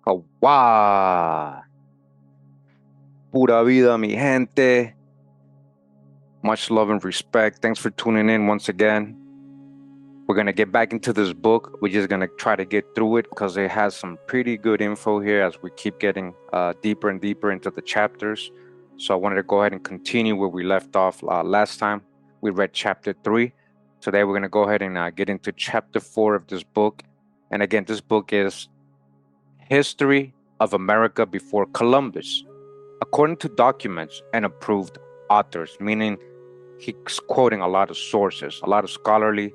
Wow. Pura vida, mi gente. Much love and respect. Thanks for tuning in once again. We're going to get back into this book. We're just going to try to get through it because it has some pretty good info here as we keep getting deeper and deeper into the chapters. So I wanted to go ahead and continue where we left off last time. We read chapter 3. Today we're going to go ahead and get into chapter 4 of this book. And again, this book is History of America Before Columbus, according to documents and approved authors, meaning he's quoting a lot of sources, a lot of scholarly,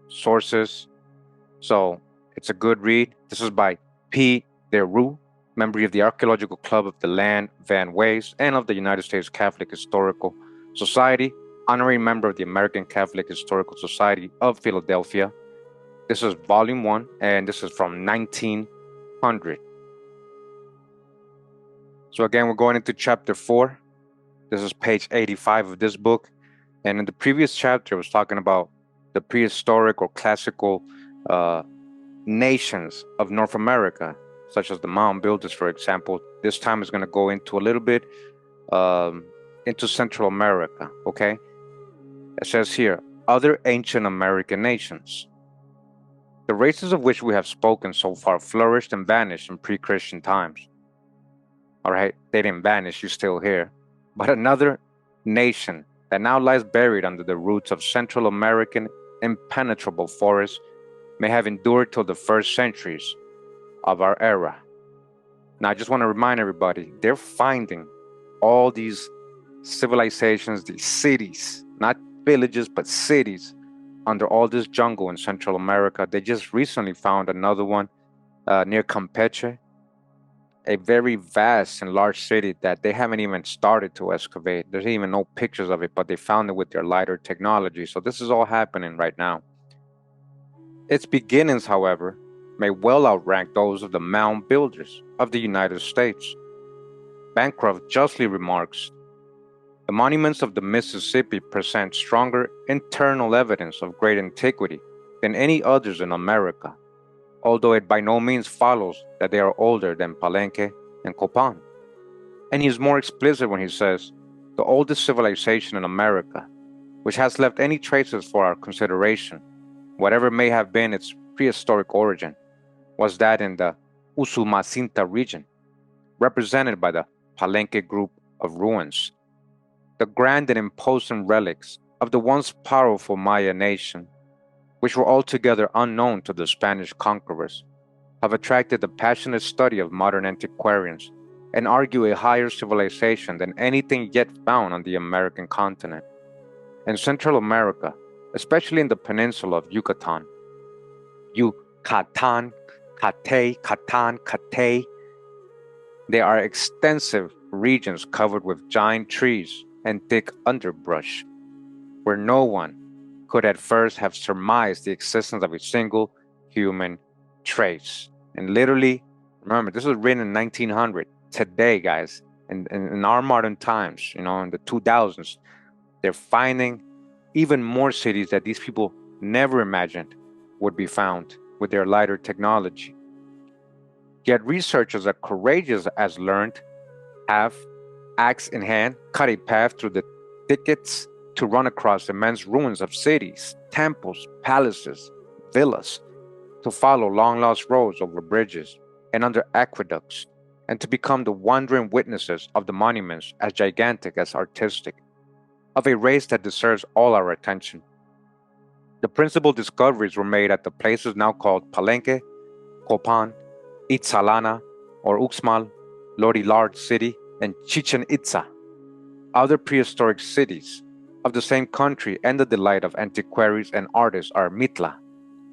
sources. So it's a good read. This is by P. DeRue, member of the Archaeological Club of the Land Van Ways and of the United States Catholic Historical Society, honorary member of the American Catholic Historical Society of Philadelphia. This is volume 1, and this is from 1900. So again, we're going into chapter 4. This is page 85 of this book. And in the previous chapter, I was talking about the prehistoric or classical nations of North America, such as the mound builders, for example. This time is going to go into a little bit into Central America, okay? It says here, other ancient American nations. The races of which we have spoken so far flourished and vanished in pre-Christian times. All right, they didn't vanish, you're still here. But another nation that now lies buried under the roots of Central American impenetrable forests may have endured till the first centuries of our era. Now, I just want to remind everybody, they're finding all these civilizations, these cities, not villages, but cities, under all this jungle in Central America. They just recently found another one near Campeche, a very vast and large city that they haven't even started to excavate. There's even no pictures of it, but they found it with their LiDAR technology. So this is all happening right now. Its beginnings, however, may well outrank those of the mound builders of the United States. Bancroft justly remarks, the monuments of the Mississippi present stronger internal evidence of great antiquity than any others in America, although it by no means follows that they are older than Palenque and Copan. And he is more explicit when he says, the oldest civilization in America, which has left any traces for our consideration, whatever may have been its prehistoric origin, was that in the Usumacinta region, represented by the Palenque group of ruins. The grand and imposing relics of the once powerful Maya nation, which were altogether unknown to the Spanish conquerors, have attracted the passionate study of modern antiquarians and argue a higher civilization than anything yet found on the American continent. In Central America, especially in the peninsula of Yucatan, Catay, there are extensive regions covered with giant trees and thick underbrush, where no one could at first have surmised the existence of a single human trace. And literally, remember, this was written in 1900. Today, guys, in our modern times, in the 2000s, they're finding even more cities that these people never imagined would be found with their LiDAR technology. Yet researchers as courageous as learned have, axe in hand, cut a path through the thickets to run across immense ruins of cities, temples, palaces, villas, to follow long-lost roads over bridges and under aqueducts, and to become the wondering witnesses of the monuments as gigantic as artistic, of a race that deserves all our attention. The principal discoveries were made at the places now called Palenque, Copan, Itzalana, or Uxmal, Lori Large City, and Chichen Itza. Other prehistoric cities of the same country and the delight of antiquaries and artists are Mitla,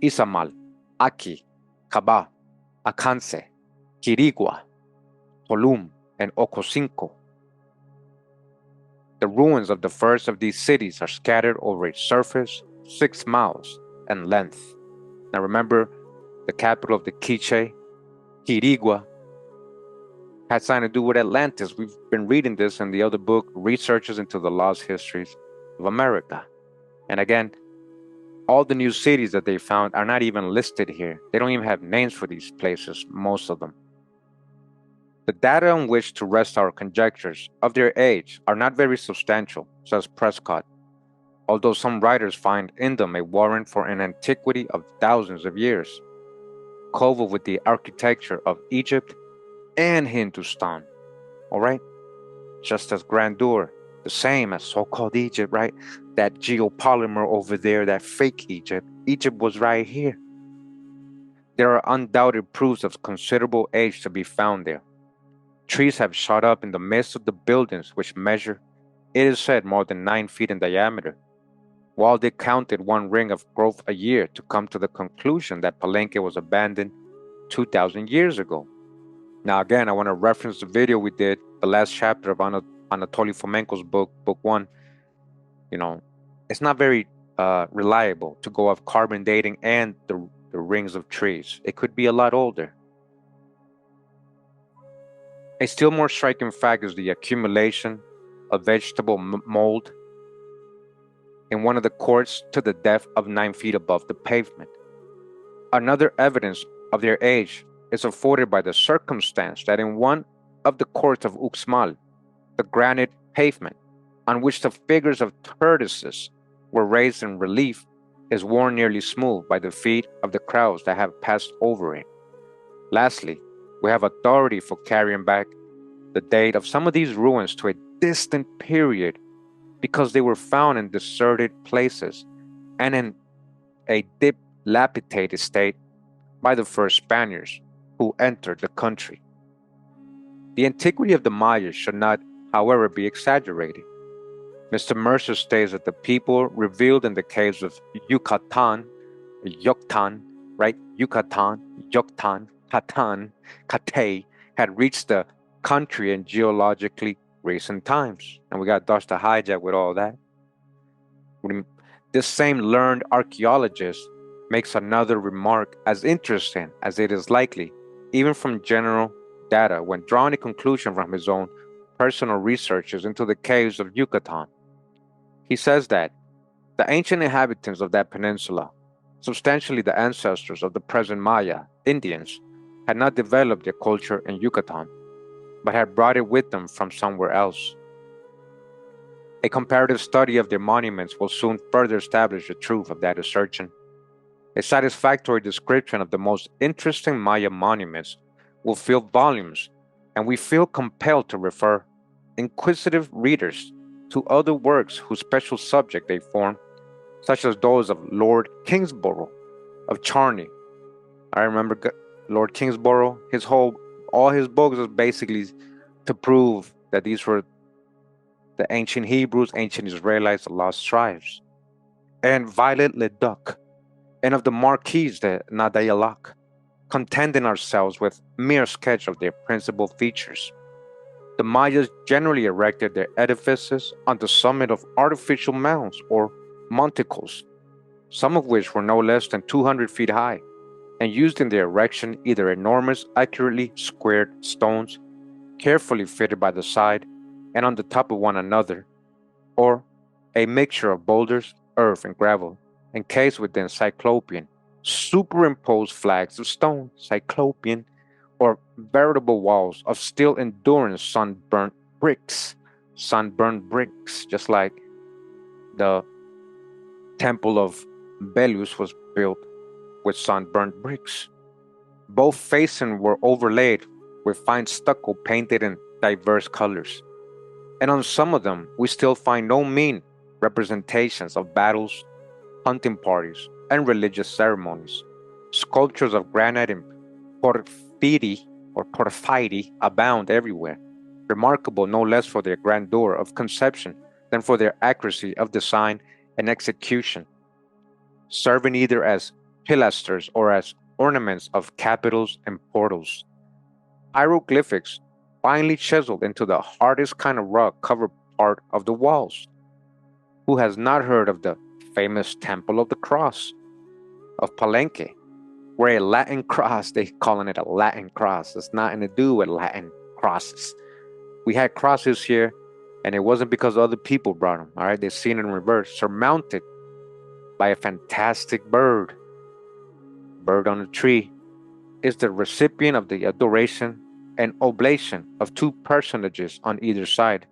Izamal, Aki, Caba, Acance, Quirigua, Tulum, and Ocosinco. The ruins of the first of these cities are scattered over a surface 6 miles in length. Now remember, the capital of the Quiche, Quirigua, had something to do with Atlantis. We've been reading this in the other book, Researches into the Lost Histories of America. And again, All the new cities that they found are not even listed here. They don't even have names for these places, most of them. The data on which to rest our conjectures of their age are not very substantial, says Prescott, although some writers find in them a warrant for an antiquity of thousands of years, coupled with the architecture of Egypt and Hindustan. All right? Just as grandeur, the same as so-called Egypt, right? That geopolymer over there, that fake Egypt. Egypt was right here. There are undoubted proofs of considerable age to be found there. Trees have shot up in the midst of the buildings, which measure, it is said, more than 9 feet in diameter, while they counted one ring of growth a year to come to the conclusion that Palenque was abandoned 2,000 years ago. Now, again, I want to reference the video we did, the last chapter of Anatoly Fomenko's book, Book 1. You know, it's not very reliable to go off carbon dating and the rings of trees. It could be a lot older. A still more striking fact is the accumulation of vegetable mold in one of the courts to the depth of 9 feet above the pavement. Another evidence of their age is afforded by the circumstance that in one of the courts of Uxmal, the granite pavement on which the figures of tortoises were raised in relief is worn nearly smooth by the feet of the crowds that have passed over it. Lastly, we have authority for carrying back the date of some of these ruins to a distant period because they were found in deserted places and in a dilapidated state by the first Spaniards who entered the country. The antiquity of the Mayas should not, however, be exaggerated. Mr. Mercer states that the people revealed in the caves of Yucatan, right? Yucatan, Catay, had reached the country in geologically recent times. And we got Dr. Hijack with all that. This same learned archaeologist makes another remark as interesting as it is likely, even from general data, when drawing a conclusion from his own personal researches into the caves of Yucatan. He says that the ancient inhabitants of that peninsula, substantially the ancestors of the present Maya Indians, had not developed their culture in Yucatan, but had brought it with them from somewhere else. A comparative study of their monuments will soon further establish the truth of that assertion. A satisfactory description of the most interesting Maya monuments will fill volumes, and we feel compelled to refer inquisitive readers to other works whose special subject they form, such as those of Lord Kingsborough of Charney. I remember Lord Kingsborough, all his books was basically to prove that these were the ancient Hebrews, ancient Israelites, the lost tribes. And Violet Leduc, and of the Marquis de Nadayalak, contenting ourselves with mere sketch of their principal features. The Mayas generally erected their edifices on the summit of artificial mounds or monticles, some of which were no less than 200 feet high, and used in their erection either enormous, accurately squared stones, carefully fitted by the side and on the top of one another, or a mixture of boulders, earth, and gravel, encased within cyclopean, superimposed flags of stone, cyclopean, or veritable walls of still endurance sunburnt bricks, just like the temple of Belus was built with sunburnt bricks. Both facings were overlaid with fine stucco painted in diverse colors, and on some of them we still find no mean representations of battles, hunting parties, and religious ceremonies. Sculptures of granite and porphyry abound everywhere, remarkable no less for their grandeur of conception than for their accuracy of design and execution, serving either as pilasters or as ornaments of capitals and portals. Hieroglyphics, finely chiseled into the hardest kind of rock, cover part of the walls. Who has not heard of the famous Temple of the Cross of Palenque, where a Latin cross, they calling it a Latin cross. It's nothing to do with Latin crosses. We had crosses here, and it wasn't because other people brought them. All right, they're seen in reverse, surmounted by a fantastic bird. Bird on a tree is the recipient of the adoration and oblation of two personages on either side,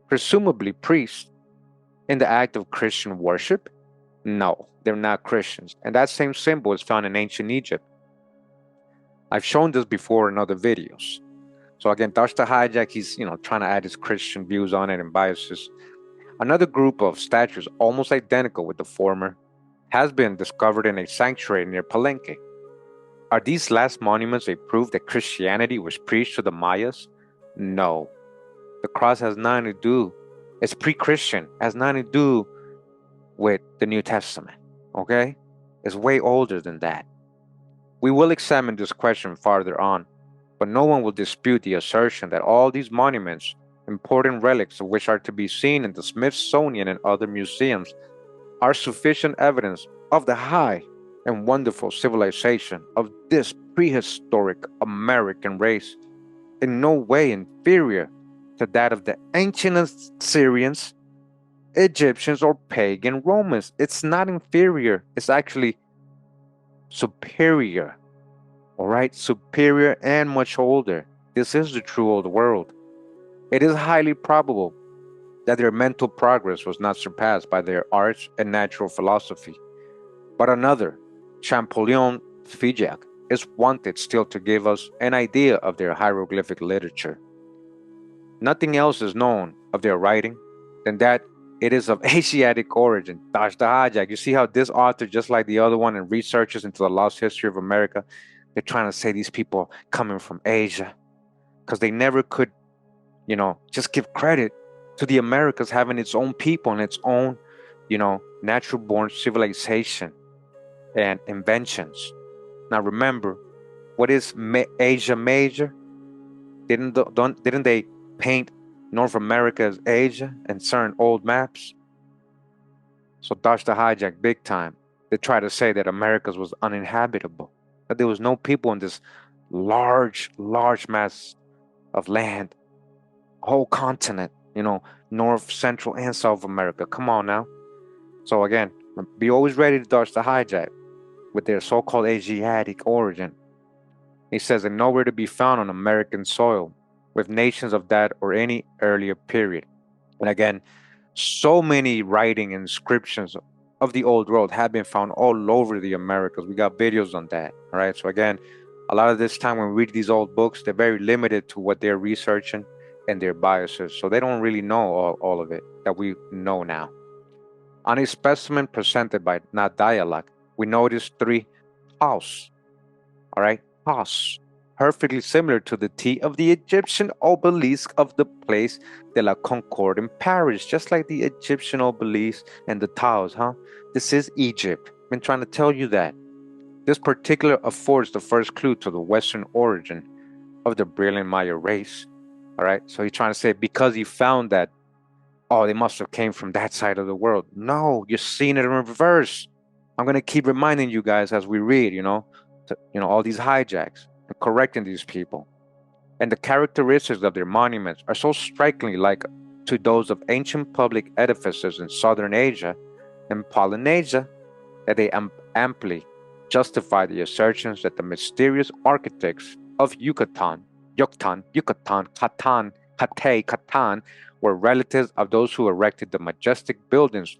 presumably priests, in the act of Christian worship? No, they're not Christians, and that same symbol is found in ancient Egypt. I've shown this before in other videos. So again, Dash the Hijack, he's trying to add his Christian views on it and biases. Another group of statues almost identical with the former has been discovered in a sanctuary near Palenque. Are these last monuments a proof that Christianity was preached to the Mayas? No. The cross has nothing to do. It's pre-Christian, has nothing to do with the New Testament. Okay? It's way older than that. We will examine this question farther on, but no one will dispute the assertion that all these monuments, important relics of which are to be seen in the Smithsonian and other museums, are sufficient evidence of the high and wonderful civilization of this prehistoric American race, in no way inferior to that of the ancient Assyrians, Egyptians, or pagan Romans. It's not inferior, it's actually superior. All right, superior and much older. This is the true old world. It is highly probable that their mental progress was not surpassed by their arts and natural philosophy. But another, Champollion Figeac, is wanted still to give us an idea of their hieroglyphic literature. Nothing else is known of their writing than that it is of Asiatic origin. Dash the Hijack. You see how this author, just like the other one, and researches into the lost history of America, they're trying to say these people coming from Asia because they never could, just give credit to the Americas having its own people and its own, natural born civilization and inventions. Now remember, what is Asia Major? Didn't they paint North America as Asia in certain old maps? So Dash the Hijack big time. They try to say that Americas was uninhabitable, that there was no people in this large mass of land, whole continent, North, Central, and South America. Come on now. So again, be always ready to dodge the hijack with their so-called Asiatic origin. He says they're nowhere to be found on American soil with nations of that or any earlier period. And again, so many writing inscriptions of the old world have been found all over the Americas. We got videos on that. All right. So again, a lot of this time when we read these old books, they're very limited to what they're researching and their biases. So they don't really know all of it that we know now. On a specimen presented by Nadialak, we notice 3 taus. All right, taus, perfectly similar to the T of the Egyptian obelisk of the Place de la Concorde in Paris, just like the Egyptian obelisk and the taus, huh? This is Egypt. I've been trying to tell you that. This particular affords the first clue to the Western origin of the brilliant Maya race. All right, so he's trying to say because he found that, oh, they must have came from that side of the world. No, you're seeing it in reverse. I'm going to keep reminding you guys as we read, all these hijacks and correcting these people. And the characteristics of their monuments are so strikingly like to those of ancient public edifices in Southern Asia and Polynesia that they amply justify the assertions that the mysterious architects of Yucatan, Catan, were relatives of those who erected the majestic buildings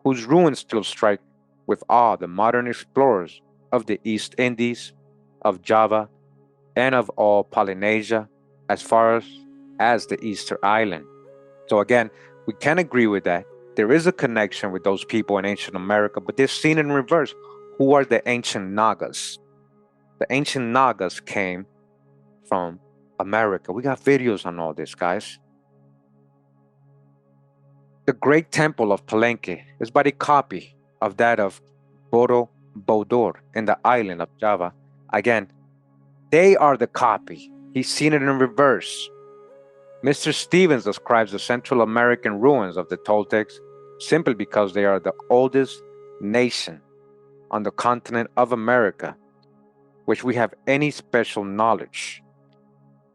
whose ruins still strike with awe the modern explorers of the East Indies, of Java, and of all Polynesia as far as the Easter Island. So again, we can agree with that. There is a connection with those people in ancient America, but they're seen in reverse. Who are the ancient Nagas? The ancient Nagas came from America. We got videos on all this, guys. The Great Temple of Palenque is but a copy of that of Borobudur in the island of Java. Again, they are the copy. He's seen it in reverse. Mr. Stevens describes the Central American ruins of the Toltecs simply because they are the oldest nation on the continent of America, which we have any special knowledge.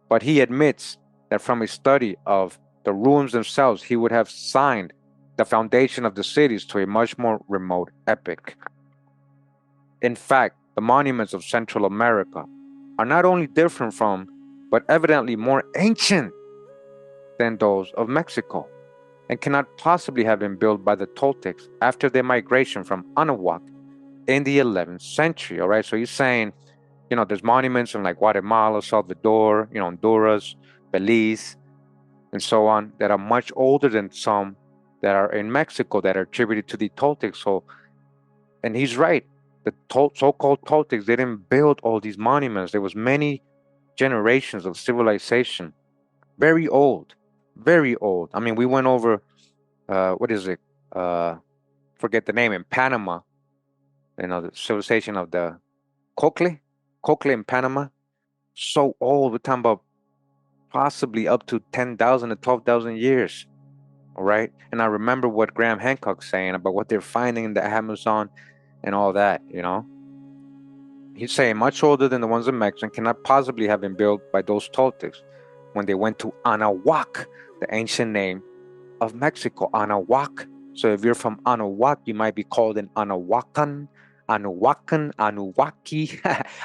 But he admits that from a study of the ruins themselves, he would have signed the foundation of the cities to a much more remote epoch. In fact, the monuments of Central America are not only different from, but evidently more ancient than those of Mexico, and cannot possibly have been built by the Toltecs after their migration from Anahuac in the 11th century. All right, so he's saying, there's monuments in like Guatemala, Salvador, Honduras, Belize, and so on that are much older than some that are in Mexico that are attributed to the Toltecs. So, and he's right. The so-called Toltecs, they didn't build all these monuments. There was many generations of civilization, very old, very old. I mean, we went over, what is it? Forget the name, in Panama, the civilization of the Cocle in Panama. So old. We're talking about possibly up to 10,000 to 12,000 years. All right. And I remember what Graham Hancock's saying about what they're finding in the Amazon and all that, He's saying much older than the ones in Mexico and cannot possibly have been built by those Toltecs when they went to Anahuac, the ancient name of Mexico, Anahuac. So if you're from Anahuac, you might be called an Anahuacan, Anahuacan, Anuwaki,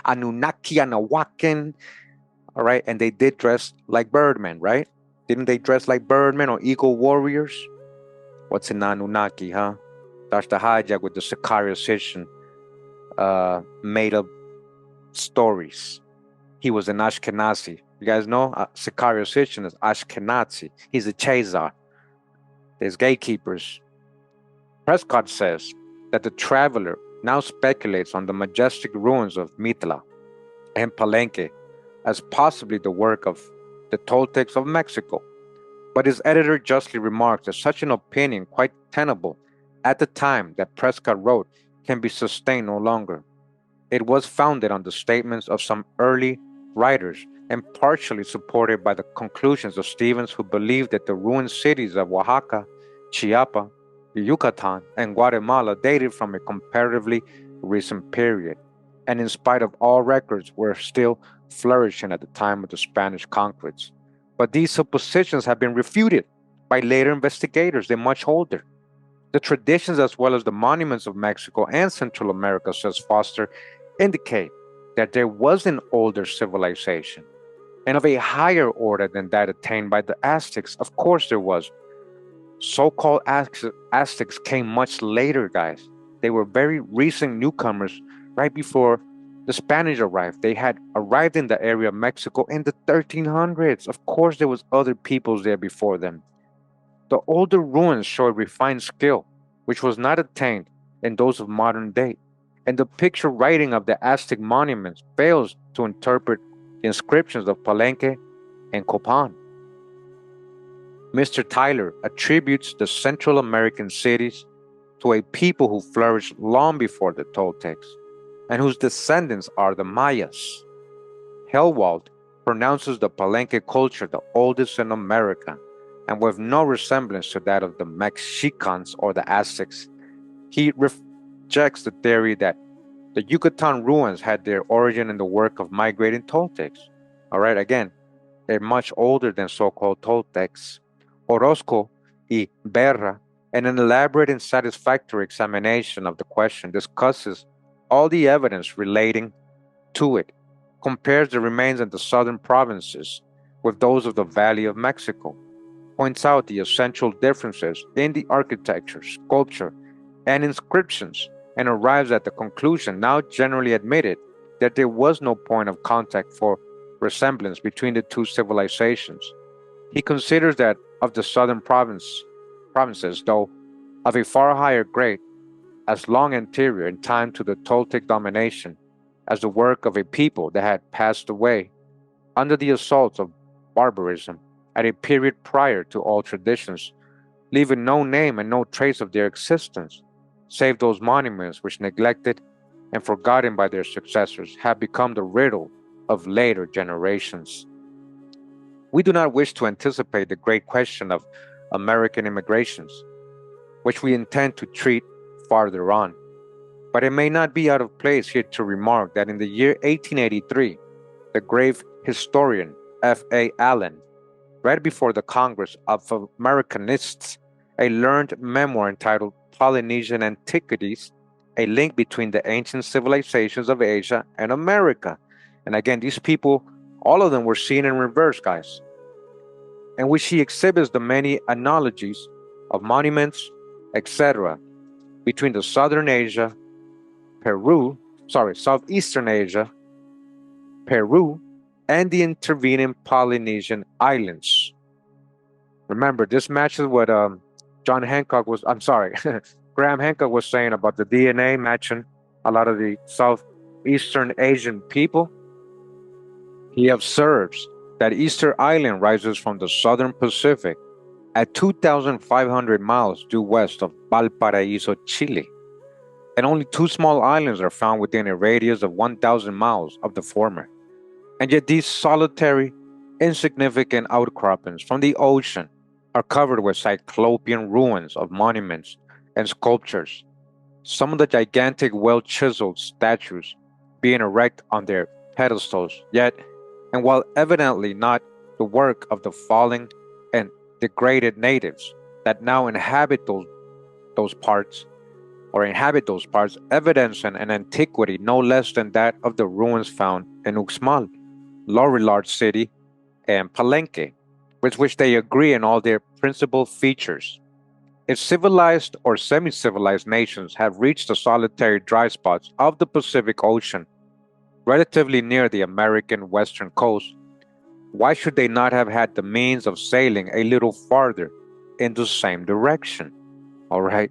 Anunnaki, Anahuacan. All right. And they did dress like birdmen, right? Didn't they dress like birdmen or eagle warriors? What's an Anunnaki, huh? That's the hijack with the Sicarius Sitchin made up stories. He was an Ashkenazi. You guys know Sicarius Sitchin is Ashkenazi. He's a Chazar. There's gatekeepers. Prescott says that the traveler now speculates on the majestic ruins of Mitla and Palenque as possibly the work of the Toltecs of Mexico. But his editor justly remarks that such an opinion, quite tenable at the time that Prescott wrote, can be sustained no longer. It was founded on the statements of some early writers and partially supported by the conclusions of Stevens, who believed that the ruined cities of Oaxaca, Chiapas, Yucatan, and Guatemala dated from a comparatively recent period, and in spite of all records were still flourishing at the time of the Spanish conquest. But these suppositions have been refuted by later investigators. They're much older. The traditions as well as the monuments of Mexico and Central America, says Foster, indicate that there was an older civilization and of a higher order than that attained by the Aztecs. Of course there was. So-called Aztecs came much later, guys. They were very recent newcomers right before the Spanish arrived. They had arrived in the area of Mexico in the 1300s. Of course, there was other peoples there before them. The older ruins show a refined skill, which was not attained in those of modern day. And the picture writing of the Aztec monuments fails to interpret the inscriptions of Palenque and Copan. Mr. Tyler attributes the Central American cities to a people who flourished long before the Toltecs, and whose descendants are the Mayas. Helwald pronounces the Palenque culture the oldest in America, and with no resemblance to that of the Mexicans or the Aztecs. He rejects the theory that the Yucatan ruins had their origin in the work of migrating Toltecs. All right, again, they're much older than so-called Toltecs. Orozco y Berra, in an elaborate and satisfactory examination of the question, discusses all the evidence relating to it, compares the remains in the southern provinces with those of the Valley of Mexico, points out the essential differences in the architecture, sculpture, and inscriptions, and arrives at the conclusion, now generally admitted, that there was no point of contact for resemblance between the two civilizations. He considers that of the southern provinces, though of a far higher grade, as long anterior in time to the Toltec domination, as the work of a people that had passed away under the assaults of barbarism at a period prior to all traditions, leaving no name and no trace of their existence, save those monuments which, neglected and forgotten by their successors, have become the riddle of later generations. We do not wish to anticipate the great question of American immigrations, which we intend to treat farther on. But it may not be out of place here to remark that in the year 1883, the grave historian F.A. Allen, right before the Congress of Americanists, a learned memoir entitled Polynesian Antiquities, a link between the ancient civilizations of Asia and America. And again, these people, all of them were seen in reverse, guys, in which he exhibits the many analogies of monuments, etc., between the Southern Asia, Southeastern Asia, Peru, and the intervening Polynesian islands. Remember, this matches what Graham Hancock was saying about the DNA matching a lot of the Southeastern Asian people. He observes that Easter Island rises from the southern Pacific at 2,500 miles due west of Valparaiso, Chile, and only two small islands are found within a radius of 1,000 miles of the former. And yet these solitary, insignificant outcroppings from the ocean are covered with cyclopean ruins of monuments and sculptures, some of the gigantic, well-chiseled statues being erect on their pedestals, yet, and while evidently not the work of the fallen and degraded natives that now inhabit those parts, evidence an antiquity no less than that of the ruins found in Uxmal, Lorillard City, and Palenque, with which they agree in all their principal features. If civilized or semi-civilized nations have reached the solitary dry spots of the Pacific Ocean, relatively near the American western coast, why should they not have had the means of sailing a little farther in the same direction? All right,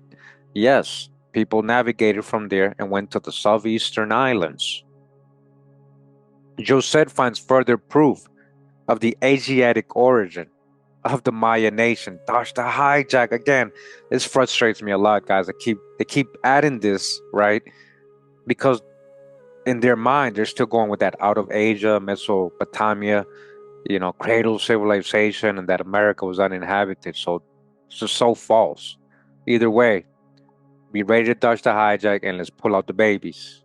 yes, people navigated from there and went to the southeastern islands. Josette finds further proof of the Asiatic origin of the Maya nation. Gosh, the hijack again. This frustrates me a lot, guys. They keep adding this, right? Because in their mind, they're still going with that out of Asia, Mesopotamia, cradle civilization, and that America was uninhabited. So it's just so false. Either way, be ready to dodge the hijack and let's pull out the babies.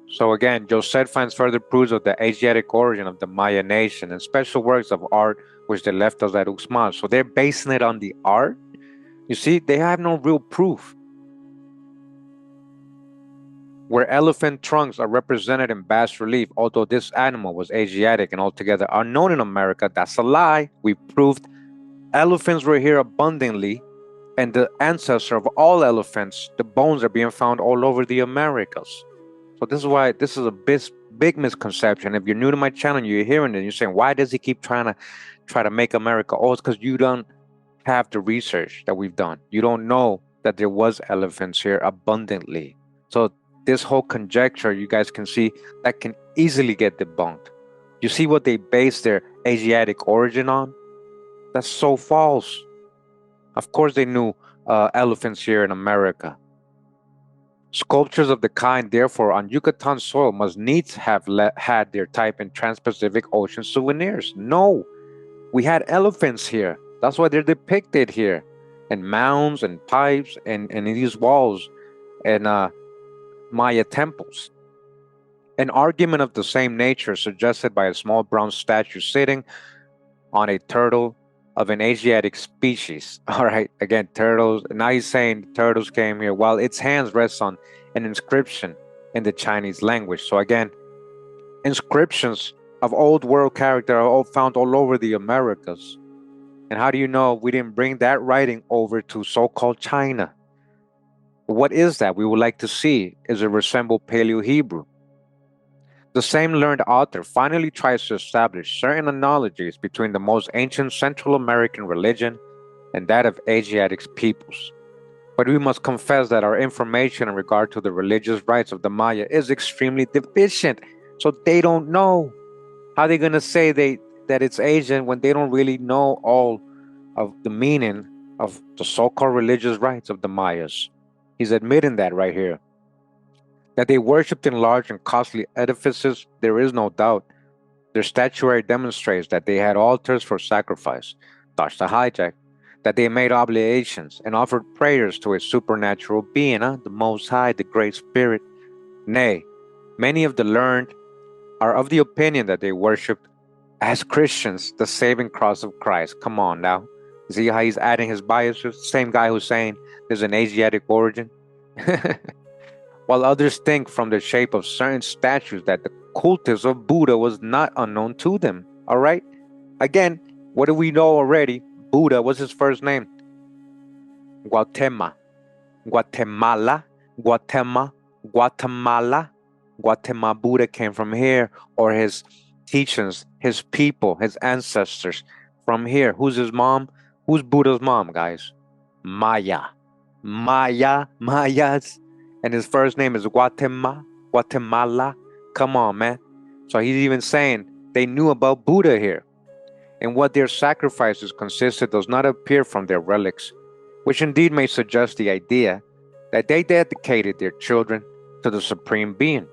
So again, Josette finds further proofs of the Asiatic origin of the Maya nation and special works of art which they left us at Uxmal. So they're basing it on the art. You see, they have no real proof. Where elephant trunks are represented in bas relief, although this animal was Asiatic and altogether unknown in America, that's a lie. We proved elephants were here abundantly, and the ancestor of all elephants, the bones are being found all over the Americas. So this is why this is a big misconception. If you're new to my channel and you're hearing it, you're saying, why does he keep trying to make America? Oh, it's because you don't have the research that we've done. You don't know that there was elephants here abundantly. So this whole conjecture, you guys can see, that can easily get debunked. You see what they base their Asiatic origin on? That's so false. Of course they knew elephants here in America. Sculptures of the kind, therefore, on Yucatan soil must needs have had their type in Trans-Pacific Ocean souvenirs. No, we had elephants here. That's why they're depicted here, and mounds and pipes and in these walls and Maya temples. An argument of the same nature suggested by a small brown statue sitting on a turtle of an Asiatic species. All right, again, turtles. Now he's saying turtles came here while its hands rest on an inscription in the Chinese language. So again, inscriptions of old world character are all found all over the Americas. And how do you know we didn't bring that writing over to so-called China? What is that? We would like to see. Is it resemble Paleo-Hebrew? The same learned author finally tries to establish certain analogies between the most ancient Central American religion and that of Asiatic peoples. But we must confess that our information in regard to the religious rites of the Maya is extremely deficient. So they don't know. How are they going to say that it's Asian when they don't really know all of the meaning of the so-called religious rites of the Mayas? He's admitting that right here. That they worshipped in large and costly edifices, there is no doubt. Their statuary demonstrates that they had altars for sacrifice, thus the hijack, that they made oblations and offered prayers to a supernatural being, the Most High, the Great Spirit. Nay, many of the learned are of the opinion that they worshipped as Christians the saving cross of Christ. Come on now. See how he's adding his biases? Same guy who's saying there's an Asiatic origin. While others think from the shape of certain statues that the cultus of Buddha was not unknown to them. All right? Again, what do we know already? Buddha, what's his first name? Guatemala. Guatemala. Guatemala. Guatemala. Guatemala Buddha came from here, or his teachings, his people, his ancestors from here. Who's his mom? Who's Buddha's mom, guys? Maya. Mayas. And his first name is Guatemala. Guatemala. Come on, man. So he's even saying they knew about Buddha here. And what their sacrifices consisted does not appear from their relics, which indeed may suggest the idea that they dedicated their children to the Supreme Being,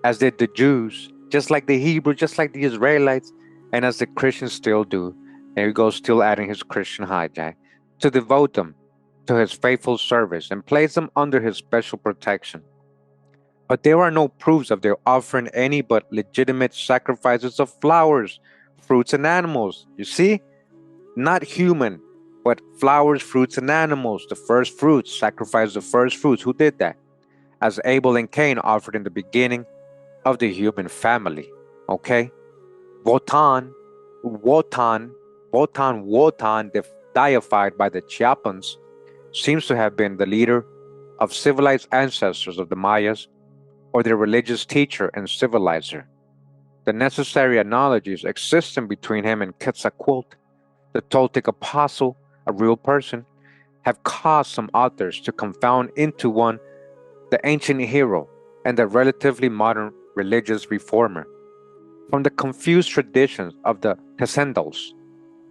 as did the Jews, just like the Hebrews, just like the Israelites, and as the Christians still do. And he goes still adding his Christian hijack, to devote them to his faithful service and place them under his special protection. But there are no proofs of their offering any but legitimate sacrifices of flowers, fruits, and animals. You see? Not human, but flowers, fruits, and animals. The first fruits, sacrifice the first fruits. Who did that? As Abel and Cain offered in the beginning of the human family. Okay? Votan, deified by the Chiapans, seems to have been the leader of civilized ancestors of the Mayas, or their religious teacher and civilizer. The necessary analogies existing between him and Quetzalcoatl, the Toltec apostle, a real person, have caused some authors to confound into one the ancient hero and the relatively modern religious reformer. From the confused traditions of the Tesendals,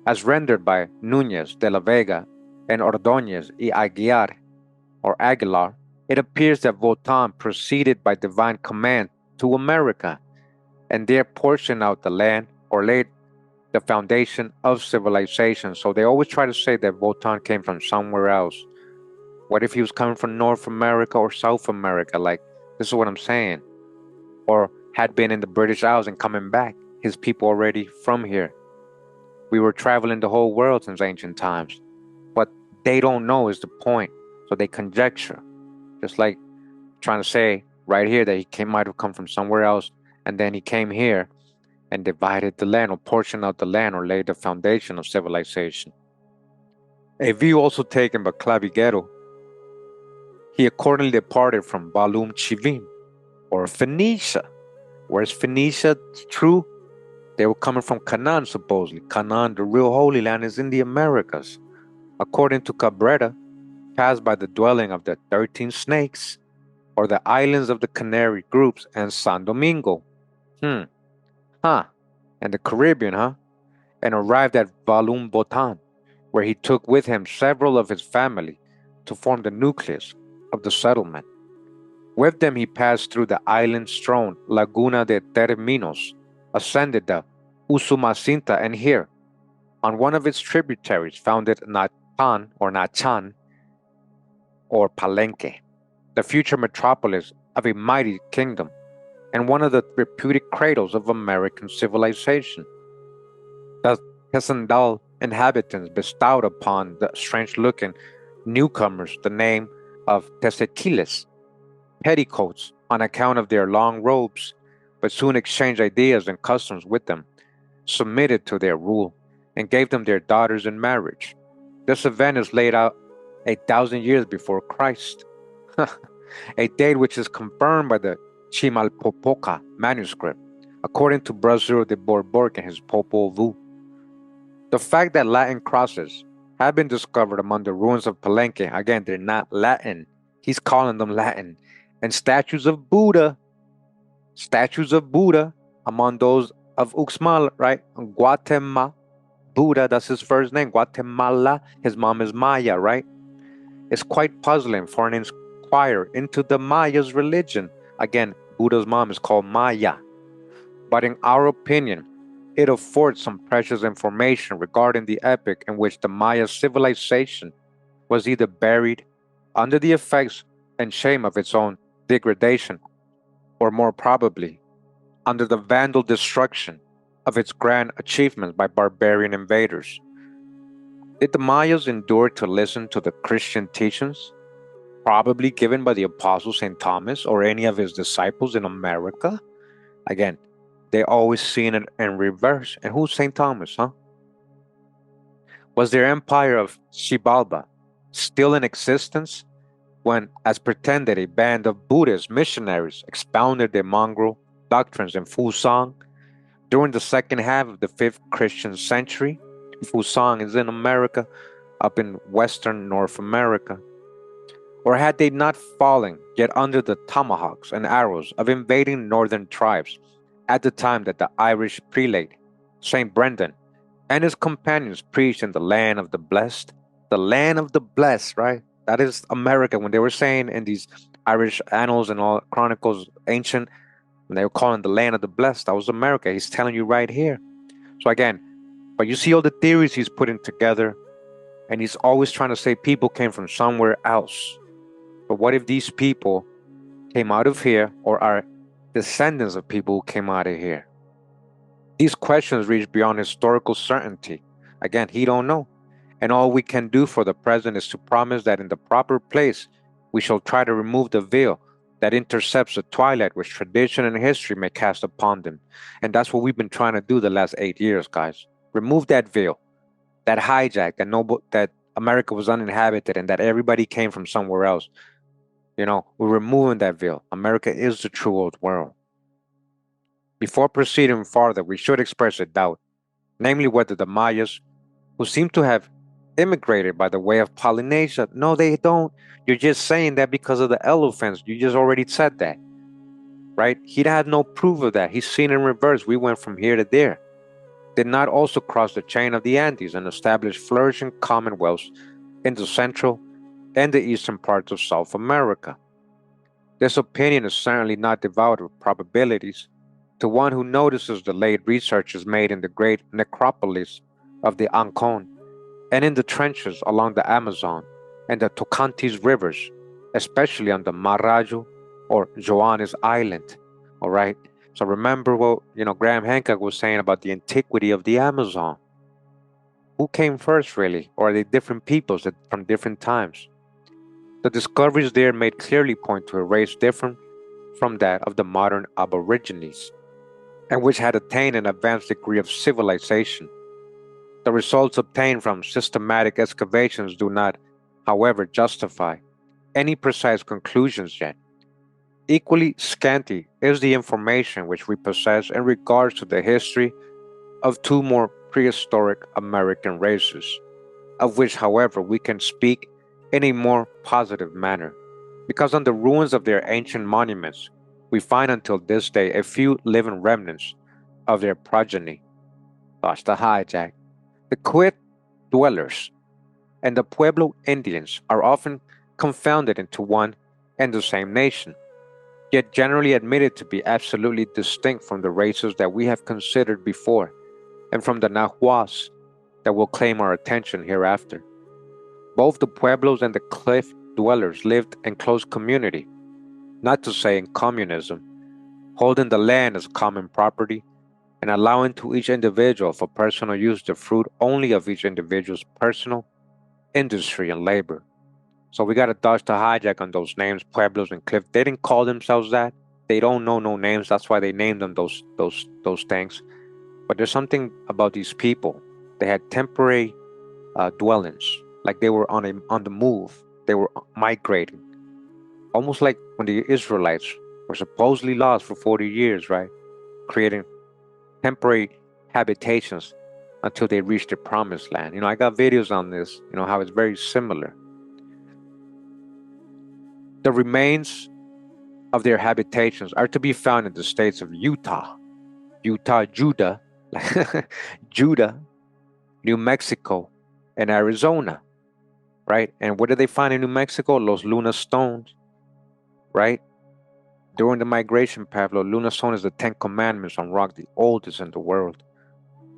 as rendered by Núñez de la Vega and Ordóñez y Aguilar, it appears that Votan proceeded by divine command to America, and there portioned out the land or laid the foundation of civilization. So they always try to say that Votan came from somewhere else. What if he was coming from North America or South America? Like, this is what I'm saying. Or had been in the British Isles and coming back. His people already from here. We were traveling the whole world since ancient times. What they don't know is the point. So they conjecture. Just like trying to say right here that he might have come from somewhere else, and then he came here and divided the land or portioned out the land or laid the foundation of civilization. A view also taken by Clavigero, he accordingly departed from Balum Chivim, or Phoenicia. Where's Phoenicia? It's true. They were coming from Canaan, supposedly. Canaan, the real Holy Land, is in the Americas. According to Cabrera, passed by the dwelling of the 13 snakes, or the islands of the Canary groups, and San Domingo. And the Caribbean, and arrived at Balum Botan, where he took with him several of his family to form the nucleus of the settlement. With them he passed through the island-strewn Laguna de Terminos, ascended the Usumacinta, and here, on one of its tributaries, founded Nachan, or Palenque, the future metropolis of a mighty kingdom, and one of the reputed cradles of American civilization. The Tesendal inhabitants bestowed upon the strange-looking newcomers the name of Tesequiles, petticoats, on account of their long robes, but soon exchanged ideas and customs with them, submitted to their rule, and gave them their daughters in marriage. This event is laid out 1,000 years before Christ, a date which is confirmed by the Chimalpopoca manuscript, according to Brasil de Bourbourg and his Popol Vuh. The fact that Latin crosses have been discovered among the ruins of Palenque, again, they're not Latin, he's calling them Latin, and statues of Buddha among those of Uxmal, right? Guatemala, Buddha, that's his first name, Guatemala, his mom is Maya, right? It's quite puzzling for an inquirer into the Maya's religion. Again, Buddha's mom is called Maya. But in our opinion, it affords some precious information regarding the epoch in which the Maya civilization was either buried under the effects and shame of its own degradation, or more probably, under the vandal destruction of its grand achievements by barbarian invaders. Did the Mayas endure to listen to the Christian teachings, probably given by the Apostle St. Thomas or any of his disciples in America? Again, they always seen it in reverse. And who's St. Thomas, huh? Was their empire of Xibalba still in existence when, as pretended, a band of Buddhist missionaries expounded their mongrel doctrines in Fusang during the second half of the 5th Christian century? Fusang is in America, up in Western North America. Or had they not fallen yet under the tomahawks and arrows of invading northern tribes at the time that the Irish prelate, St. Brendan, and his companions preached in the land of the blessed? The land of the blessed, right? That is America. When they were saying in these Irish annals and all chronicles, ancient, when they were calling the land of the blessed, that was America. He's telling you right here. So again, but you see all the theories he's putting together, and he's always trying to say people came from somewhere else. But what if these people came out of here or are descendants of people who came out of here? These questions reach beyond historical certainty. Again, he don't know. And all we can do for the present is to promise that in the proper place, we shall try to remove the veil that intercepts the twilight which tradition and history may cast upon them. And that's what we've been trying to do the last 8 years, guys. Remove that veil, that hijack, that America was uninhabited and that everybody came from somewhere else. We're removing that veil. America is the true old world. Before proceeding farther, we should express a doubt, namely whether the Mayas, who seem to have immigrated by the way of Polynesia. No, they don't. You're just saying that because of the elephants. You just already said that, right? He had no proof of that. He's seen in reverse. We went from here to there. Did not also cross the chain of the Andes and establish flourishing commonwealths in the central and the eastern parts of South America. This opinion is certainly not devoid of probabilities to one who notices the late researches made in the great necropolis of the Ancon and in the trenches along the Amazon and the Tocantins rivers, especially on the Marajo or Joannes Island. All right. So remember what Graham Hancock was saying about the antiquity of the Amazon. Who came first, really? Or are they different peoples from different times? The discoveries there made clearly point to a race different from that of the modern Aborigines, and which had attained an advanced degree of civilization. The results obtained from systematic excavations do not, however, justify any precise conclusions yet. Equally scanty is the information which we possess in regards to the history of two more prehistoric American races, of which, however, we can speak in a more positive manner, because on the ruins of their ancient monuments, we find until this day a few living remnants of their progeny. That's the hijack. The Quit dwellers and the Pueblo Indians are often confounded into one and the same nation, yet generally admitted to be absolutely distinct from the races that we have considered before and from the Nahuas that will claim our attention hereafter. Both the Pueblos and the cliff dwellers lived in close community, not to say in communism, holding the land as common property and allowing to each individual for personal use the fruit only of each individual's personal industry and labor. So we got to dodge the hijack on those names, Pueblos and Cliff. They didn't call themselves that. They don't know no names. That's why they named them those things. But there's something about these people. They had temporary dwellings, like they were on the move. They were migrating, almost like when the Israelites were supposedly lost for 40 years, right? Creating temporary habitations until they reached the promised land. I got videos on this, how it's very similar. The remains of their habitations are to be found in the states of Utah, Judah, Judah, New Mexico, and Arizona, right? And what did they find in New Mexico? Los Luna Stones, right? During the migration, Pablo, Luna Stone is the 10 Commandments on rock, the oldest in the world.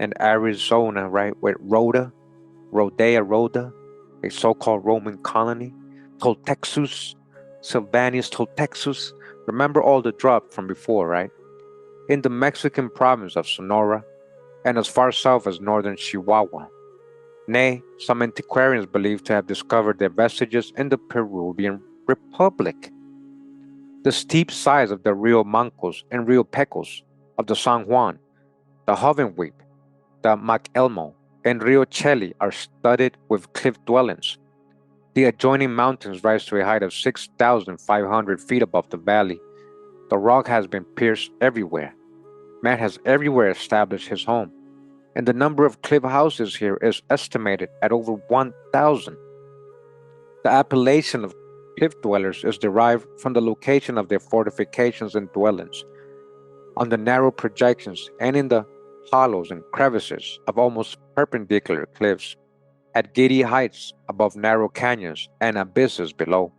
And Arizona, right, with Rhoda, a so-called Roman colony, Toltexus, Sylvanus Toltexus. Remember all the drop from before, right? In the Mexican province of Sonora and as far south as northern Chihuahua. Nay, some antiquarians believe to have discovered their vestiges in the Peruvian Republic. The steep sides of the Rio Mancos and Rio Pecos of the San Juan, the Hovenweep, the Macelmo, and Rio Cheli are studded with cliff dwellings. The adjoining mountains rise to a height of 6,500 feet above the valley. The rock has been pierced everywhere. Man has everywhere established his home, and the number of cliff houses here is estimated at over 1,000. The appellation of cliff dwellers is derived from the location of their fortifications and dwellings, on the narrow projections and in the hollows and crevices of almost perpendicular cliffs, at giddy heights above narrow canyons and abysses below.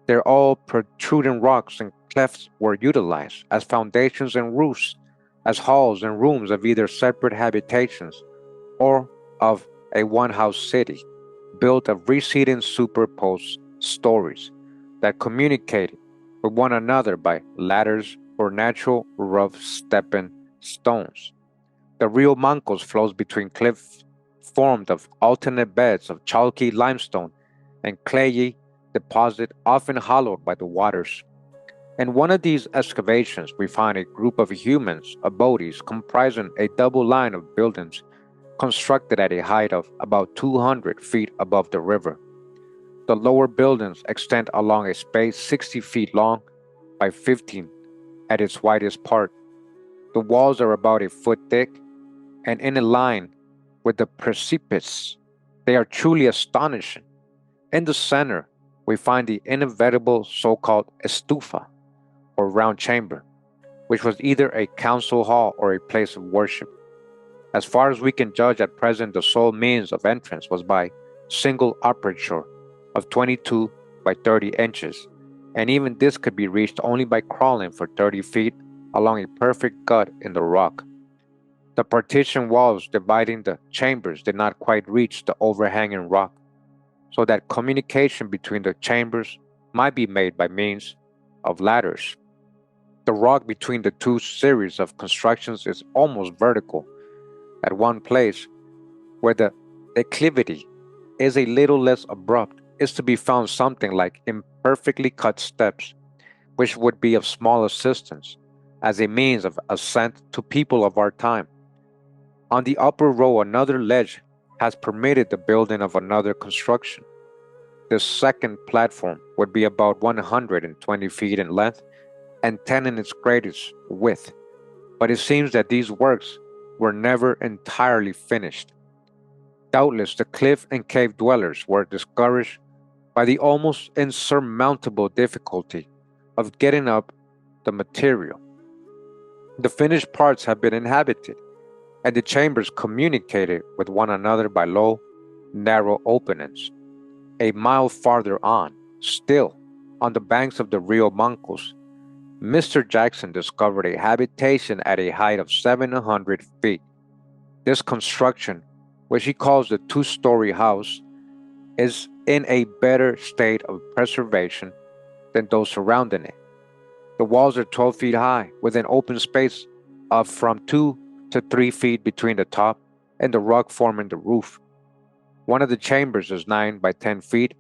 They're all protruding rocks and clefts were utilized as foundations and roofs, as halls and rooms of either separate habitations or of a one-house city, built of receding superposed stories that communicated with one another by ladders or natural rough stepping stones. The Rio Mancos flows between cliffs formed of alternate beds of chalky limestone and clayey deposit often hollowed by the waters. In one of these excavations, we find a group of humans, abodes, comprising a double line of buildings constructed at a height of about 200 feet above the river. The lower buildings extend along a space 60 feet long by 15 at its widest part. The walls are about a foot thick and in a line with the precipice. They are truly astonishing. In the center, we find the inevitable so-called estufa, or round chamber, which was either a council hall or a place of worship. As far as we can judge at present, the sole means of entrance was by single aperture of 22 by 30 inches, and even this could be reached only by crawling for 30 feet along a perfect gut in the rock. The partition walls dividing the chambers did not quite reach the overhanging rock, so that communication between the chambers might be made by means of ladders. The rock between the two series of constructions is almost vertical. At one place, where the declivity is a little less abrupt, is to be found something like imperfectly cut steps, which would be of small assistance as a means of ascent to people of our time. On the upper row, another ledge has permitted the building of another construction. This second platform would be about 120 feet in length and 10 in its greatest width, but it seems that these works were never entirely finished. Doubtless the cliff and cave dwellers were discouraged by the almost insurmountable difficulty of getting up the material. The finished parts have been inhabited, and the chambers communicated with one another by low, narrow openings. A mile farther on, still, on the banks of the Rio Mancos, Mr. Jackson discovered a habitation at a height of 700 feet. This construction, which he calls the two-story house, is in a better state of preservation than those surrounding it. The walls are 12 feet high, with an open space of from 2 to 3 feet between the top and the rock forming the roof. One of the chambers is 9 by 10 feet,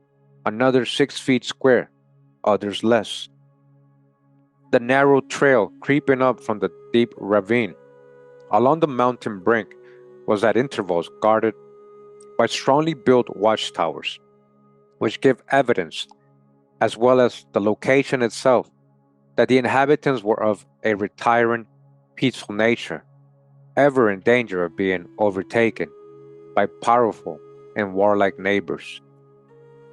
another 6 feet square, others less. The narrow trail creeping up from the deep ravine along the mountain brink was at intervals guarded by strongly built watchtowers, which give evidence, as well as the location itself, that the inhabitants were of a retiring, peaceful nature, ever in danger of being overtaken by powerful and warlike neighbors.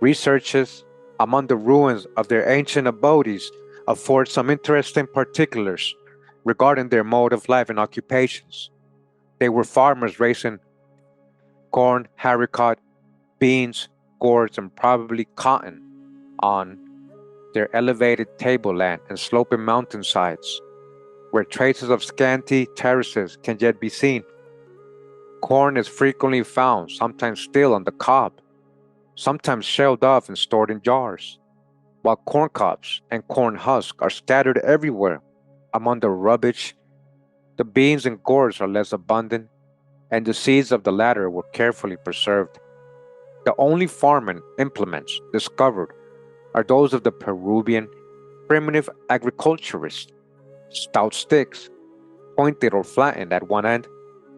Researches among the ruins of their ancient abodes afford some interesting particulars regarding their mode of life and occupations. They were farmers raising corn, haricot, beans, gourds, and probably cotton on their elevated tableland and sloping mountainsides, where traces of scanty terraces can yet be seen. Corn is frequently found, sometimes still on the cob, sometimes shelled off and stored in jars, while corn cobs and corn husks are scattered everywhere among the rubbish. The beans and gourds are less abundant, and the seeds of the latter were carefully preserved. The only farming implements discovered are those of the Peruvian primitive agriculturist: stout sticks, pointed or flattened at one end,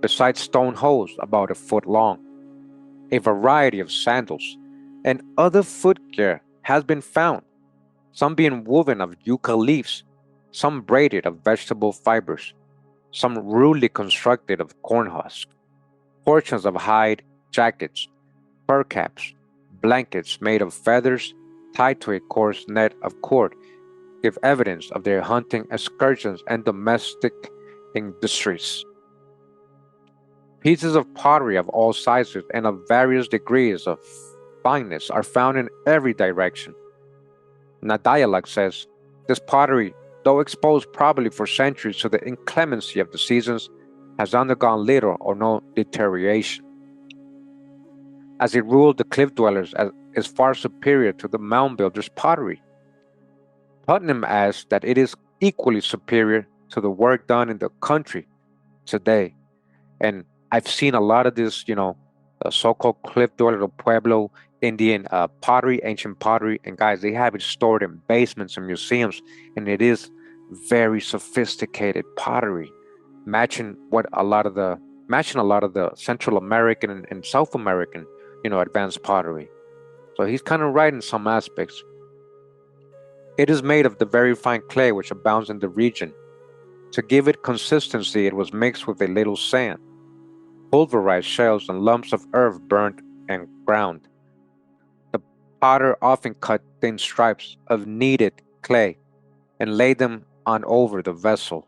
besides stone hoes about a foot long. A variety of sandals and other footgear has been found, some being woven of yucca leaves, some braided of vegetable fibers, some rudely constructed of corn husks, portions of hide jackets, fur caps, blankets made of feathers tied to a coarse net of cord give evidence of their hunting excursions and domestic industries. Pieces of pottery of all sizes and of various degrees of fineness are found in every direction. Dialog says, this pottery, though exposed probably for centuries to the inclemency of the seasons, has undergone little or no deterioration. As a rule, the cliff dwellers is far superior to the mound builders' pottery. Putnam adds that it is equally superior to the work done in the country today. And I've seen a lot of this, so-called cliff dweller or Pueblo Indian pottery, ancient pottery, and guys, they have it stored in basements and museums, and it is very sophisticated pottery, matching a lot of the Central American and South American, advanced pottery. So he's kind of right in some aspects. It is made of the very fine clay which abounds in the region. To give it consistency, it was mixed with a little sand, pulverized shells, and lumps of earth burnt and ground. The potter often cut thin stripes of kneaded clay and laid them on over the vessel,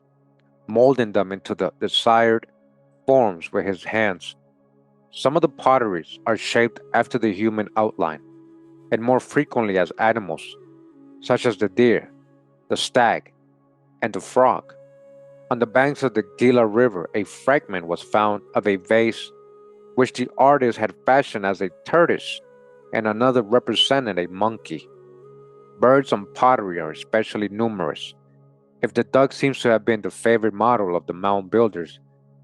molding them into the desired forms with his hands. Some of the potteries are shaped after the human outline, and more frequently as animals, such as the deer, the stag, and the frog. On the banks of the Gila River, a fragment was found of a vase which the artist had fashioned as a tortoise, and another represented a monkey. Birds on pottery are especially numerous. If the duck seems to have been the favorite model of the mound builders,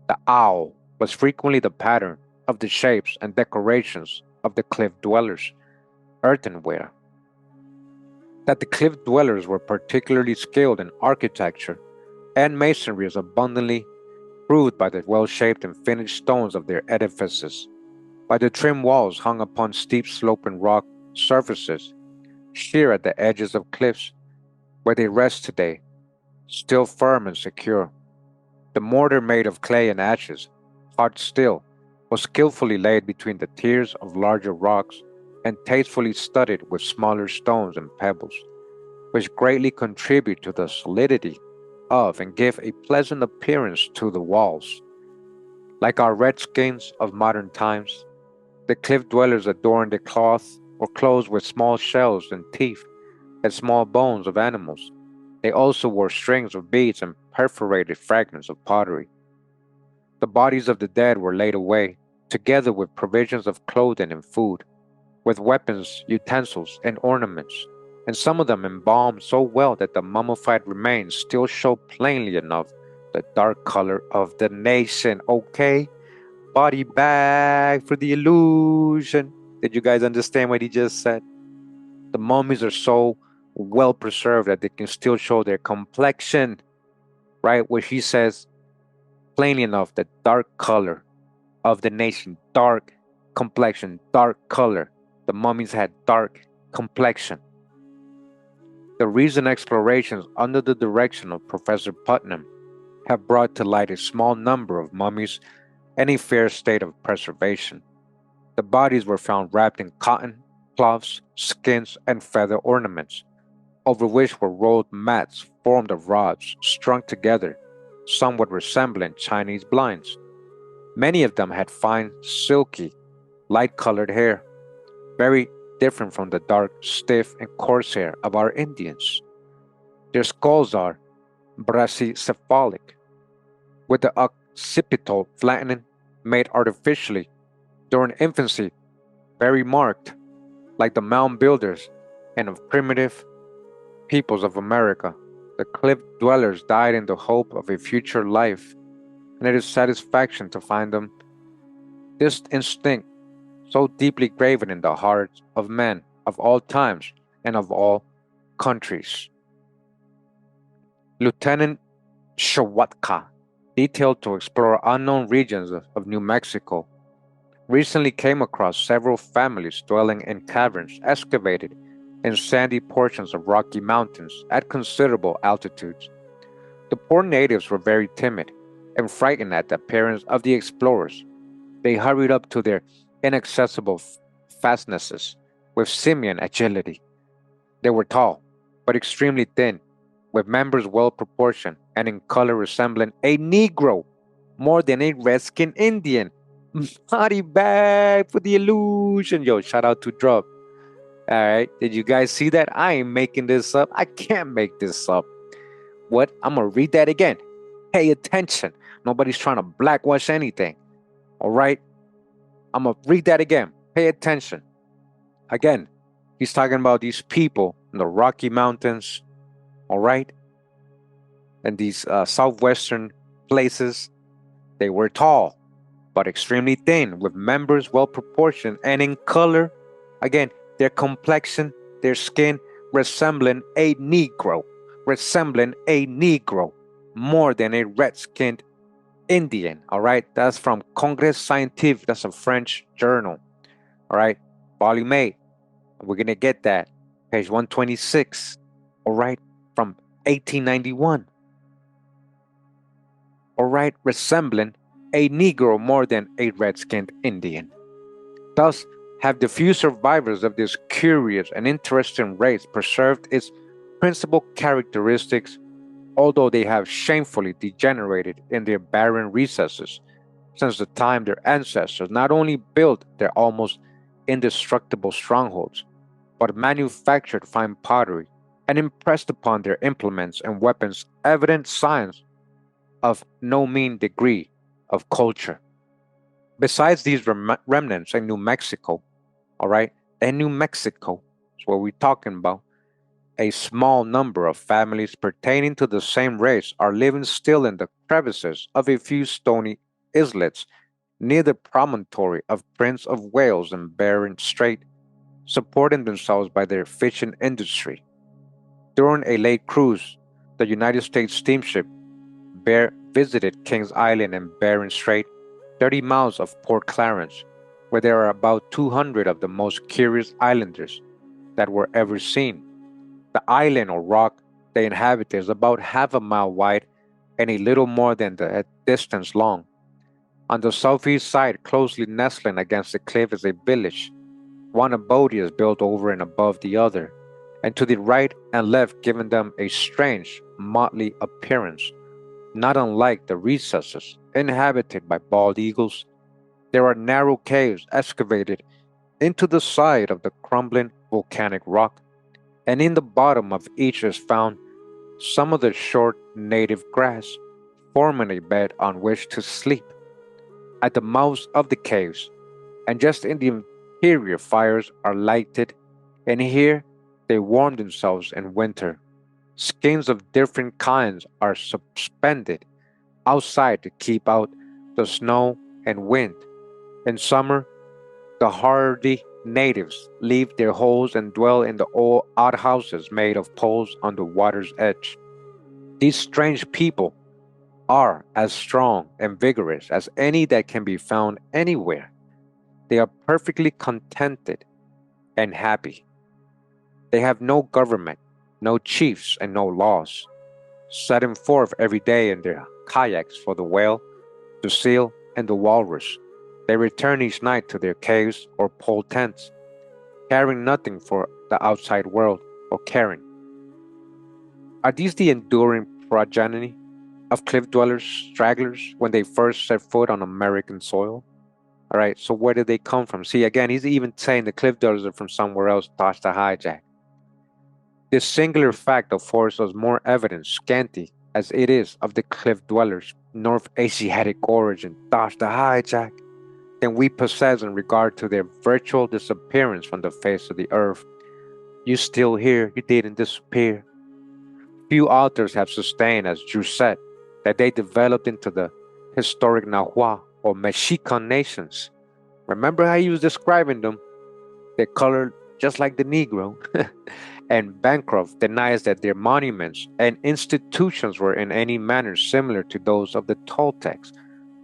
the owl was frequently the pattern of the shapes and decorations of the cliff dwellers' earthenware. That the cliff dwellers were particularly skilled in architecture and masonry is abundantly proved by the well-shaped and finished stones of their edifices, by the trim walls hung upon steep sloping rock surfaces, sheer at the edges of cliffs, where they rest today, still firm and secure. The mortar made of clay and ashes, hard still, was skillfully laid between the tiers of larger rocks and tastefully studded with smaller stones and pebbles, which greatly contribute to the solidity of and give a pleasant appearance to the walls. Like our redskins of modern times, the cliff dwellers adorned their cloth or clothes with small shells and teeth and small bones of animals. They also wore strings of beads and perforated fragments of pottery. The bodies of the dead were laid away, together with provisions of clothing and food, with weapons, utensils, and ornaments, and some of them embalmed so well that the mummified remains still show plainly enough the dark color of the nation. Okay, body bag for the illusion. Did you guys understand what he just said? The mummies are so well preserved that they can still show their complexion, right? Where he says plainly enough the dark color of the nation, dark complexion, dark color. The mummies had dark complexion. The recent explorations under the direction of Professor Putnam have brought to light a small number of mummies in a fair state of preservation. The bodies were found wrapped in cotton, cloths, skins, and feather ornaments, over which were rolled mats formed of rods strung together, somewhat resembling Chinese blinds. Many of them had fine, silky, light-colored hair, very different from the dark, stiff, and coarse hair of our Indians. Their skulls are brachycephalic, with the occipital flattening made artificially during infancy, very marked, like the mound builders and of primitive peoples of America. The cliff dwellers died in the hope of a future life, and it is satisfaction to find them This instinct, so deeply graven in the hearts of men of all times and of all countries. Lieutenant Shawatka, detailed to explore unknown regions of New Mexico, recently came across several families dwelling in caverns excavated in sandy portions of Rocky Mountains at considerable altitudes. The poor natives were very timid and frightened at the appearance of the explorers. They hurried up to their inaccessible fastnesses with simian agility. They were tall, but extremely thin, with members well proportioned and in color resembling a Negro more than a red-skinned Indian. Body bag for the illusion. Yo, shout out to Drub. All right, did you guys see that? I ain't making this up. I can't make this up. What? I'm gonna read that again. Pay attention. Nobody's trying to blackwash anything. All right? I'm gonna read that again. Pay attention. Again, he's talking about these people in the Rocky Mountains, all right? And these southwestern places. They were tall, but extremely thin, with members well proportioned and in color. Again, their complexion, their skin resembling a Negro, more than a red-skinned Indian. All right, that's from Congrès Scientifique. That's a French journal. All right, volume 8. We're gonna get that, page 126. All right, from 1891. All right, resembling a Negro more than a red-skinned Indian. Thus, have the few survivors of this curious and interesting race preserved its principal characteristics, although they have shamefully degenerated in their barren recesses since the time their ancestors not only built their almost indestructible strongholds, but manufactured fine pottery and impressed upon their implements and weapons evident signs of no mean degree of culture. Besides these remnants in New Mexico, all right, in New Mexico is what we're talking about, a small number of families pertaining to the same race are living still in the crevices of a few stony islets near the promontory of Prince of Wales and Bering Strait, supporting themselves by their fishing industry. During a late cruise, the United States steamship Bear visited Kings Island and Bering Strait, 30 miles of Port Clarence, where there are about 200 of the most curious islanders that were ever seen. The island or rock they inhabit is about half a mile wide and a little more than the distance long. On the southeast side, closely nestling against the cliff, is a village. One abode is built over and above the other, and to the right and left, giving them a strange, motley appearance, not unlike the recesses inhabited by bald eagles. There are narrow caves excavated into the side of the crumbling volcanic rock, and in the bottom of each is found some of the short native grass, forming a bed on which to sleep. At the mouths of the caves, and just in the interior, fires are lighted, and here they warm themselves in winter. Skins of different kinds are suspended outside to keep out the snow and wind. In summer, the hardy natives leave their holes and dwell in the old outhouses made of poles on the water's edge. These strange people are as strong and vigorous as any that can be found anywhere. They are perfectly contented and happy. They have no government, no chiefs, and no laws. Setting forth every day in their kayaks for the whale, the seal, and the walrus, they return each night to their caves or pole tents, caring nothing for the outside world or caring. Are these the enduring progeny of cliff dwellers, stragglers, when they first set foot on American soil? All right, so where did they come from? See, again, he's even saying the cliff dwellers are from somewhere else, toss the hijack. This singular fact affords us more evidence, scanty as it is, of the cliff dwellers' North Asiatic origin, toss the hijack, than we possess in regard to their virtual disappearance from the face of the earth. You still here, you didn't disappear. Few authors have sustained, as Drew said, that they developed into the historic Nahuatl or Mexican nations. Remember how he was describing them? They're colored just like the Negro. And Bancroft denies that their monuments and institutions were in any manner similar to those of the Toltecs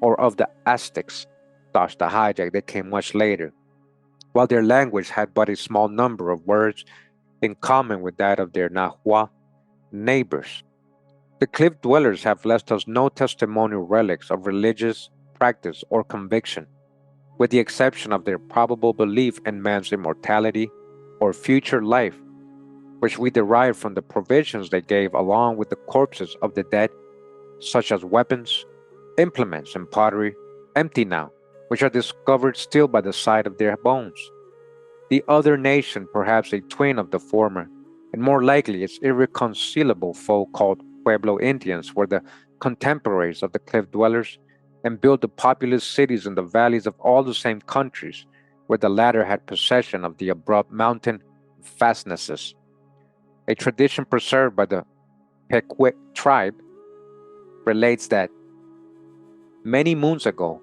or of the Aztecs, thus the hijack that came much later, while their language had but a small number of words in common with that of their Anahuac neighbors. The cliff dwellers have left us no testimonial relics of religious practice or conviction, with the exception of their probable belief in man's immortality or future life, which we derive from the provisions they gave along with the corpses of the dead, such as weapons, implements, and pottery, empty now, which are discovered still by the side of their bones. The other nation, perhaps a twin of the former, and more likely its irreconcilable foe called Pueblo Indians, were the contemporaries of the cliff dwellers and built the populous cities in the valleys of all the same countries, where the latter had possession of the abrupt mountain fastnesses. A tradition preserved by the Pequot tribe relates that many moons ago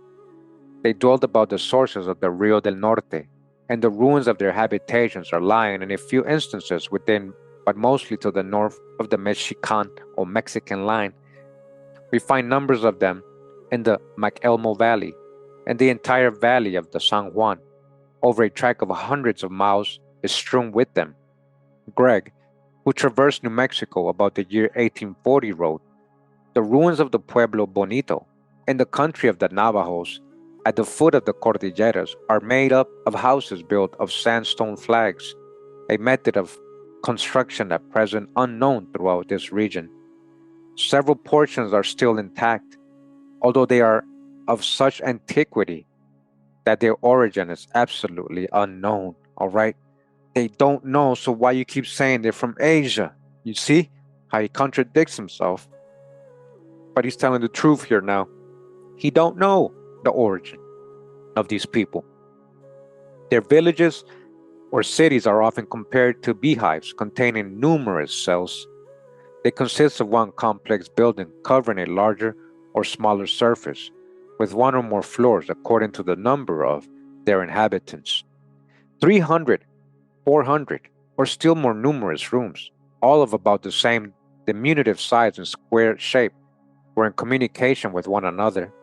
they dwelled about the sources of the Rio del Norte, and the ruins of their habitations are lying in a few instances within, but mostly to the north of the Mexican or Mexican line. We find numbers of them in the McElmo Valley and the entire valley of the San Juan. Over a tract of hundreds of miles is strewn with them. Gregg, who traversed New Mexico about the year 1840, wrote, "The ruins of the Pueblo Bonito, in the country of the Navajos, at the foot of the Cordilleras, are made up of houses built of sandstone flags, a method of construction at present unknown throughout this region. Several portions are still intact, although they are of such antiquity that their origin is absolutely unknown." All right? They don't know, so why you keep saying they're from Asia? You see how he contradicts himself? But he's telling the truth here now. He don't know the origin of these people. Their villages or cities are often compared to beehives containing numerous cells. They consist of one complex building covering a larger or smaller surface, with one or more floors according to the number of their inhabitants. 300, 400, or still more numerous rooms, all of about the same diminutive size and square shape, were in communication with one another,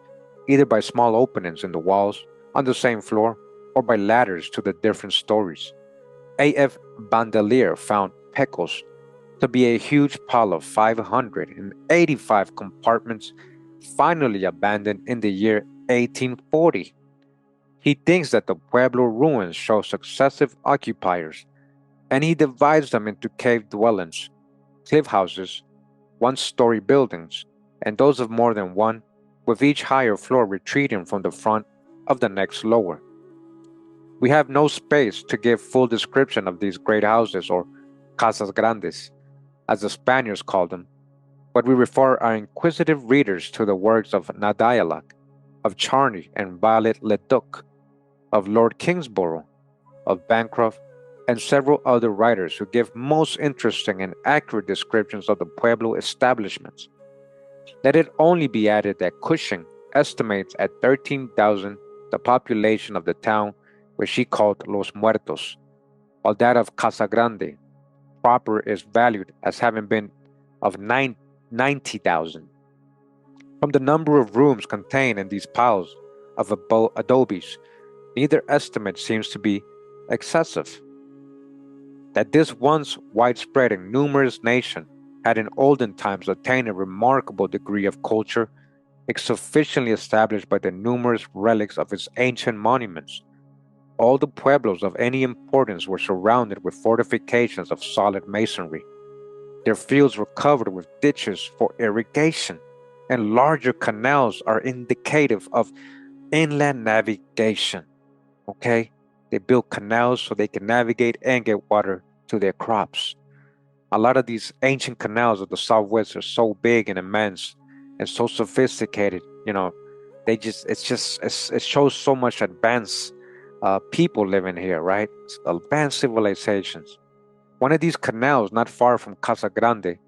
either by small openings in the walls on the same floor or by ladders to the different stories. A.F. Bandelier found Pecos to be a huge pile of 585 compartments, finally abandoned in the year 1840. He thinks that the Pueblo ruins show successive occupiers, and he divides them into cave dwellings, cliff houses, one-story buildings, and those of more than one, with each higher floor retreating from the front of the next lower. We have no space to give full description of these great houses, or casas grandes, as the Spaniards called them, but we refer our inquisitive readers to the works of Nadialak, of Charney and Violet Leduc, of Lord Kingsborough, of Bancroft, and several other writers who give most interesting and accurate descriptions of the Pueblo establishments. Let it only be added that Cushing estimates at 13,000 the population of the town which he called Los Muertos, while that of Casa Grande proper is valued as having been of 90,000. From the number of rooms contained in these piles of adobes, neither estimate seems to be excessive. That this once widespread and numerous nation had in olden times attained a remarkable degree of culture is sufficiently established by the numerous relics of its ancient monuments. All the pueblos of any importance were surrounded with fortifications of solid masonry. Their fields were covered with ditches for irrigation, and larger canals are indicative of inland navigation. Okay? They built canals so they can navigate and get water to their crops. A lot of these ancient canals of the Southwest are so big and immense and so sophisticated. It shows so much advanced people living here, right? Advanced civilizations. One of these canals, not far from Casa Grande,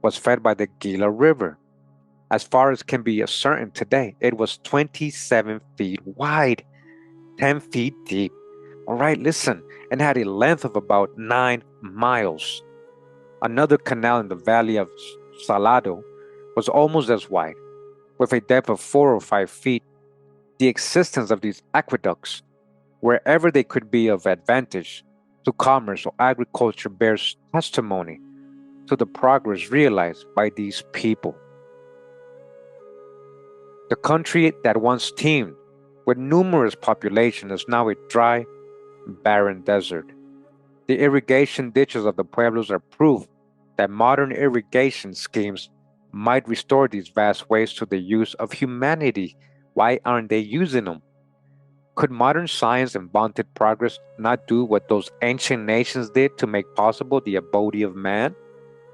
was fed by the Gila River. As far as can be ascertained today, it was 27 feet wide. 10 feet deep. All right, listen, and had a length of about 9 miles. Another canal in the valley of Salado was almost as wide, with a depth of 4 or 5 feet. The existence of these aqueducts, wherever they could be of advantage to commerce or agriculture, bears testimony to the progress realized by these people. The country that once teemed with numerous population is now a dry, barren desert. The irrigation ditches of the pueblos are proof that modern irrigation schemes might restore these vast wastes to the use of humanity. Why aren't they using them? Could modern science and vaunted progress not do what those ancient nations did to make possible the abode of man?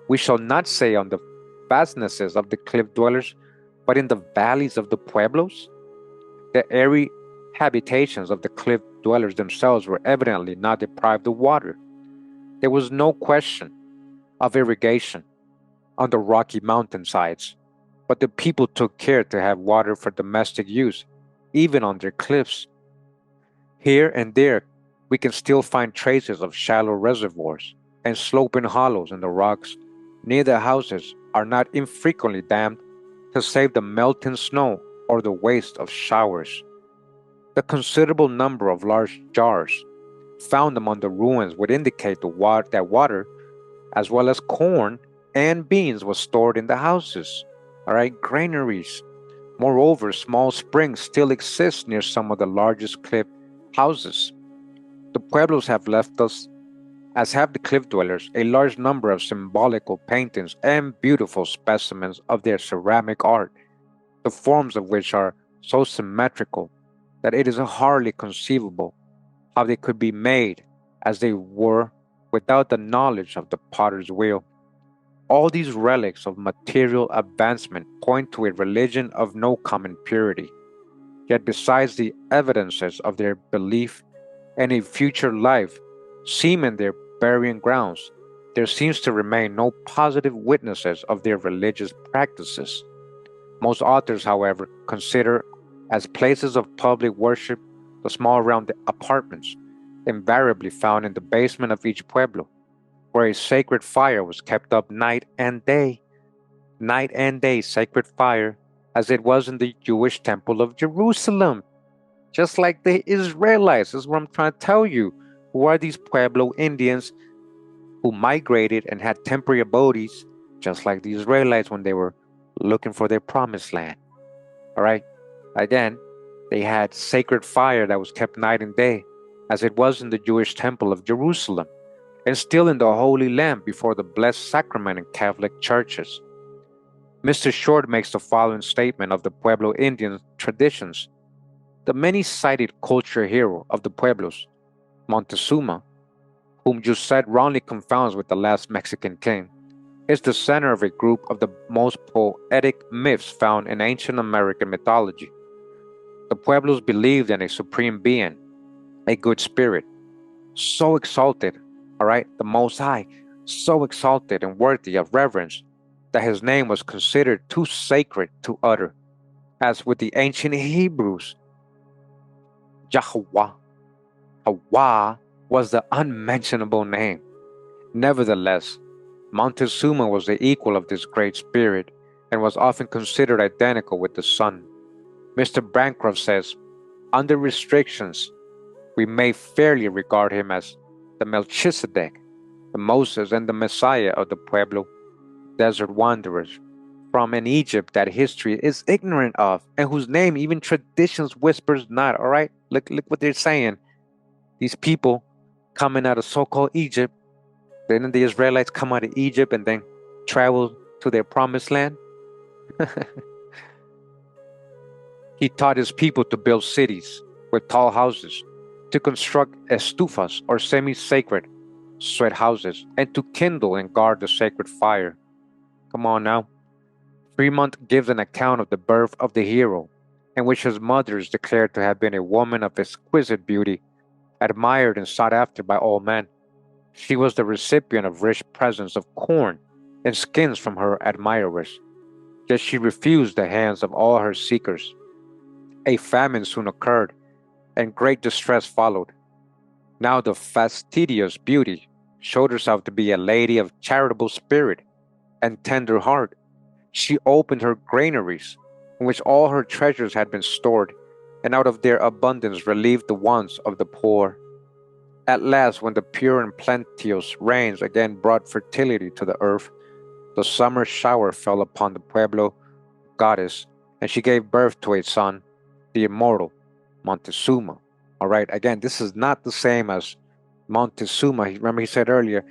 We shall not say on the fastnesses of the cliff dwellers, but in the valleys of the pueblos. The airy habitations of the cliff dwellers themselves were evidently not deprived of water. There was no question of irrigation on the rocky mountainsides, but the people took care to have water for domestic use, even on their cliffs. Here and there, we can still find traces of shallow reservoirs, and sloping hollows in the rocks near the houses are not infrequently dammed to save the melting snow or the waste of showers. The considerable number of large jars found among the ruins would indicate that water, as well as corn and beans, was stored in the houses. All right, granaries. Moreover, small springs still exist near some of the largest cliff houses. The pueblos have left us, as have the cliff dwellers, a large number of symbolical paintings and beautiful specimens of their ceramic art, the forms of which are so symmetrical that it is hardly conceivable how they could be made as they were without the knowledge of the potter's wheel. All these relics of material advancement point to a religion of no common purity. Yet, besides the evidences of their belief in a future life seen in their burying grounds, there seems to remain no positive witnesses of their religious practices. Most authors, however, consider as places of public worship the small round apartments, invariably found in the basement of each pueblo, where a sacred fire was kept up night and day, sacred fire, as it was in the Jewish temple of Jerusalem. Just like the Israelites, is what I'm trying to tell you. Who are these Pueblo Indians who migrated and had temporary abodes, just like the Israelites when they were looking for their promised land? All right. Again, they had sacred fire that was kept night and day, as it was in the Jewish temple of Jerusalem, and still in the Holy Land before the Blessed Sacrament in Catholic churches. Mr. Short makes the following statement of the Pueblo Indian traditions. The many-sided culture hero of the Pueblos, Montezuma, whom Jusset wrongly confounds with the last Mexican king, is the center of a group of the most poetic myths found in ancient American mythology. The Pueblos believed in a supreme being, a good spirit, so exalted, all right, the Most High, so exalted and worthy of reverence that his name was considered too sacred to utter, as with the ancient Hebrews, Yahweh. Hawa was the unmentionable name. Nevertheless, Montezuma was the equal of this great spirit and was often considered identical with the sun. Mr. Bancroft says, under restrictions, we may fairly regard him as the Melchizedek, the Moses, and the Messiah of the Pueblo desert wanderers from an Egypt that history is ignorant of and whose name even traditions whispers not. All right, look what they're saying. These people coming out of so-called Egypt, then the Israelites come out of Egypt and then travel to their promised land. He taught his people to build cities with tall houses, to construct estufas or semi-sacred sweat houses, and to kindle and guard the sacred fire. Come on now. Fremont gives an account of the birth of the hero, in which his mother is declared to have been a woman of exquisite beauty, admired and sought after by all men. She was the recipient of rich presents of corn and skins from her admirers, yet she refused the hands of all her seekers. A famine soon occurred, and great distress followed. Now the fastidious beauty showed herself to be a lady of charitable spirit and tender heart. She opened her granaries, in which all her treasures had been stored, and out of their abundance relieved the wants of the poor. At last, when the pure and plenteous rains again brought fertility to the earth, the summer shower fell upon the Pueblo goddess, and she gave birth to a son, the immortal Montezuma. All right, again, this is not the same as Montezuma. Remember, he said earlier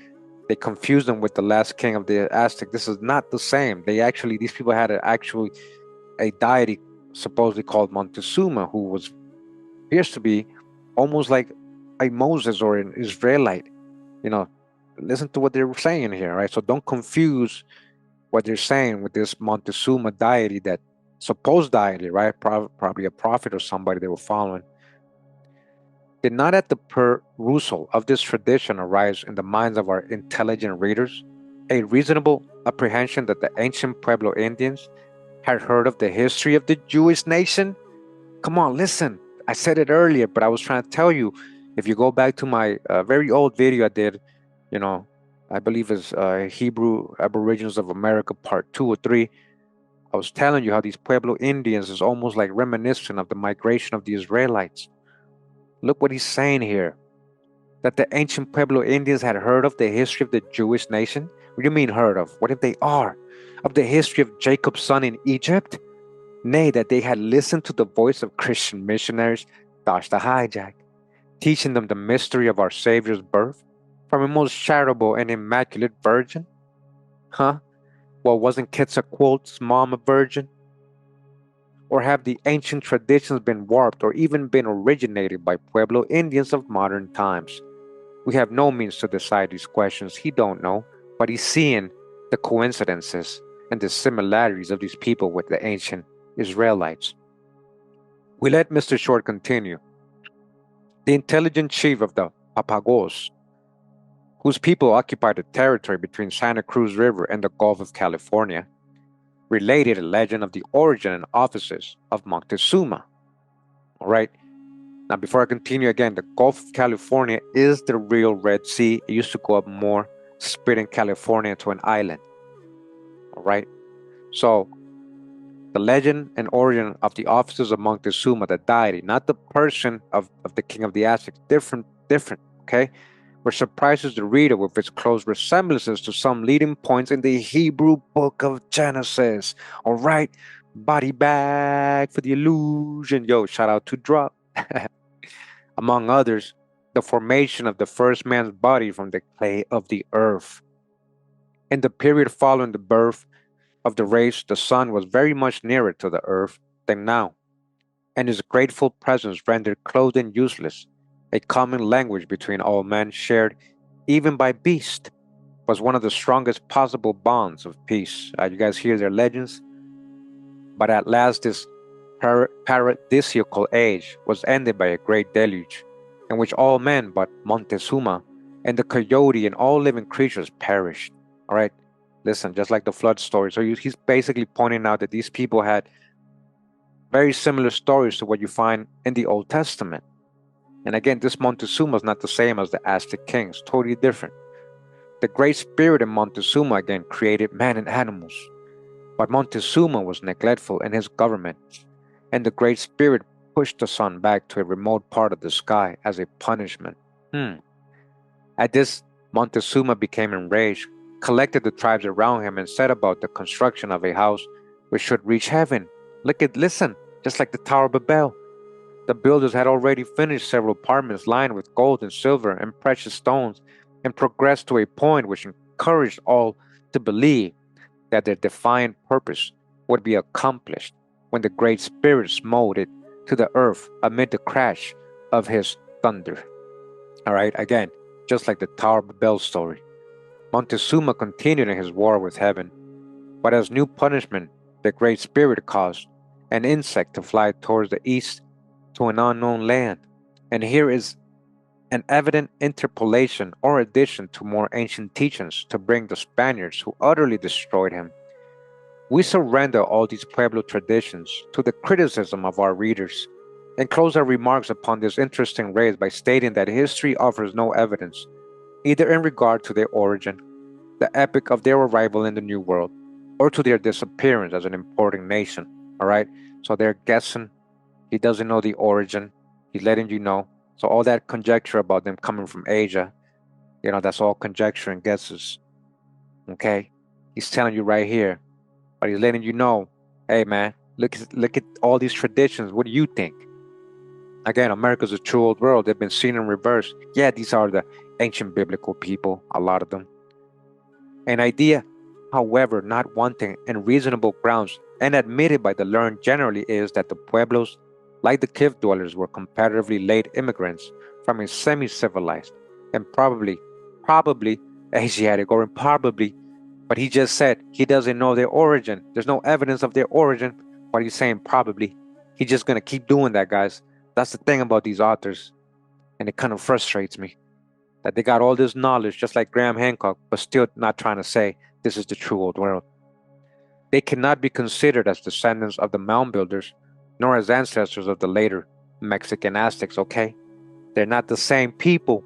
they confused him with the last king of the Aztec. This is not the same. These people had a deity supposedly called Montezuma, who appears to be almost like a Moses or an Israelite. You know, listen to what they're saying here, right? So don't confuse what they're saying with this Montezuma deity, that supposed deity, right? Probably a prophet or somebody they were following. Did not at the perusal of this tradition arise in the minds of our intelligent readers a reasonable apprehension that the ancient Pueblo Indians had heard of the history of the Jewish nation? Come on, listen. I said it earlier, but I was trying to tell you, if you go back to my very old video I did, I believe it's Hebrew Aborigines of America Part 2 or 3, I was telling you how these Pueblo Indians is almost like reminiscent of the migration of the Israelites. Look what he's saying here. That the ancient Pueblo Indians had heard of the history of the Jewish nation? What do you mean heard of? What if they are? Of the history of Jacob's son in Egypt? Nay, that they had listened to the voice of Christian missionaries, Tosh the hijack, teaching them the mystery of our Savior's birth from a most charitable and immaculate virgin? Huh? Well, wasn't Quetzalcoatl's mom a virgin? Or have the ancient traditions been warped or even been originated by Pueblo Indians of modern times? We have no means to decide these questions. He don't know, but he's seeing the coincidences and the similarities of these people with the ancient Israelites. We let Mr. Short continue. The intelligent chief of the Papagos, whose people occupied the territory between Santa Cruz River and the Gulf of California, related a legend of the origin and offices of Montezuma. All right. Now, before I continue again, the Gulf of California is the real Red Sea. It used to go up more, splitting California into an island. All right. So, the legend and origin of the offices of Montezuma, the deity, not the person of the king of the Aztecs, different, okay? Which surprises the reader with its close resemblances to some leading points in the Hebrew book of Genesis. All right. Body bag for the illusion. Yo, shout out to Drop. Among others, the formation of the first man's body from the clay of the earth. In the period following the birth of the race, the sun was very much nearer to the earth than now, and his grateful presence rendered clothing useless. A common language between all men, shared even by beasts, was one of the strongest possible bonds of peace. You guys hear their legends? But at last, this paradisiacal age was ended by a great deluge, in which all men but Montezuma and the coyote and all living creatures perished. All right, listen, just like the flood story. So he's basically pointing out that these people had very similar stories to what you find in the Old Testament. And again, this Montezuma is not the same as the Aztec kings, totally different. The Great Spirit in Montezuma again created man and animals. But Montezuma was neglectful in his government, and the Great Spirit pushed the sun back to a remote part of the sky as a punishment. At this, Montezuma became enraged, collected the tribes around him, and set about the construction of a house which should reach heaven. Listen, just like the Tower of Babel. The builders had already finished several apartments lined with gold and silver and precious stones, and progressed to a point which encouraged all to believe that their defiant purpose would be accomplished when the Great Spirit smote it to the earth amid the crash of his thunder. All right, again, just like the Tower of Babel story. Montezuma continued in his war with heaven, but as new punishment, the Great Spirit caused an insect to fly towards the east to an unknown land. And here is an evident interpolation or addition to more ancient teachings to bring the Spaniards who utterly destroyed him. We surrender all these Pueblo traditions to the criticism of our readers and close our remarks upon this interesting race by stating that history offers no evidence, either in regard to their origin, the epoch of their arrival in the New World, or to their disappearance as an importing nation. All right? So they're guessing. He doesn't know the origin. He's letting you know. So all that conjecture about them coming from Asia, that's all conjecture and guesses. Okay? He's telling you right here, but he's letting you know, hey man, look at all these traditions. What do you think? Again, America's a true old world. They've been seen in reverse. Yeah, these are the ancient biblical people, a lot of them. An idea, however, not wanting in reasonable grounds and admitted by the learned generally is that the Pueblos, like the cave dwellers, were comparatively late immigrants from a semi-civilized and probably Asiatic or improbably, but he just said he doesn't know their origin. There's no evidence of their origin, but he's saying probably. He's just going to keep doing that, guys. That's the thing about these authors, and it kind of frustrates me that they got all this knowledge, just like Graham Hancock, but still not trying to say this is the true old world. They cannot be considered as descendants of the mound builders, nor as ancestors of the later Mexican Aztecs, okay? They're not the same people.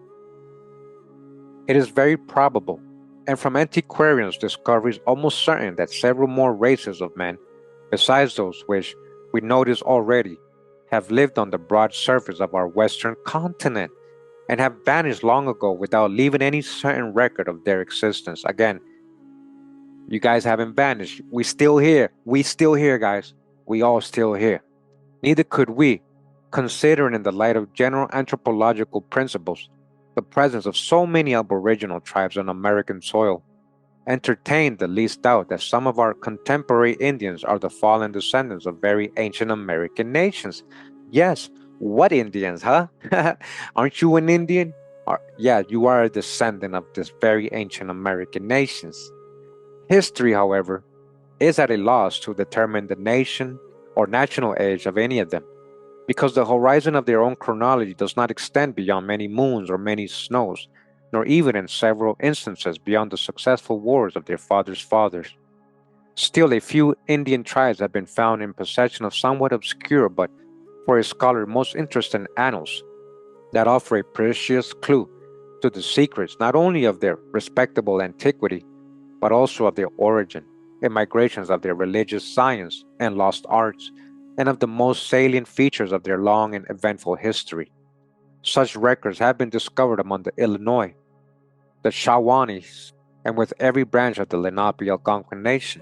It is very probable, and from antiquarians' discoveries almost certain, that several more races of men, besides those which we notice already, have lived on the broad surface of our western continent and have vanished long ago without leaving any certain record of their existence. Again, you guys haven't vanished. We still here. We still here, guys. We all still here. Neither could we, considering in the light of general anthropological principles, the presence of so many aboriginal tribes on American soil, entertain the least doubt that some of our contemporary Indians are the fallen descendants of very ancient American nations. Yes, what Indians, huh? Aren't you an Indian? Yeah, you are a descendant of this very ancient American nations. History, however, is at a loss to determine the nation or national age of any of them, because the horizon of their own chronology does not extend beyond many moons or many snows, nor even in several instances beyond the successful wars of their fathers' fathers. Still, a few Indian tribes have been found in possession of somewhat obscure but, for a scholar, most interesting annals that offer a precious clue to the secrets not only of their respectable antiquity, but also of their origin and migrations of their religious science and lost arts, and of the most salient features of their long and eventful history. Such records have been discovered among the Illinois, the Shawanees, and with every branch of the Lenapi Algonquin nation.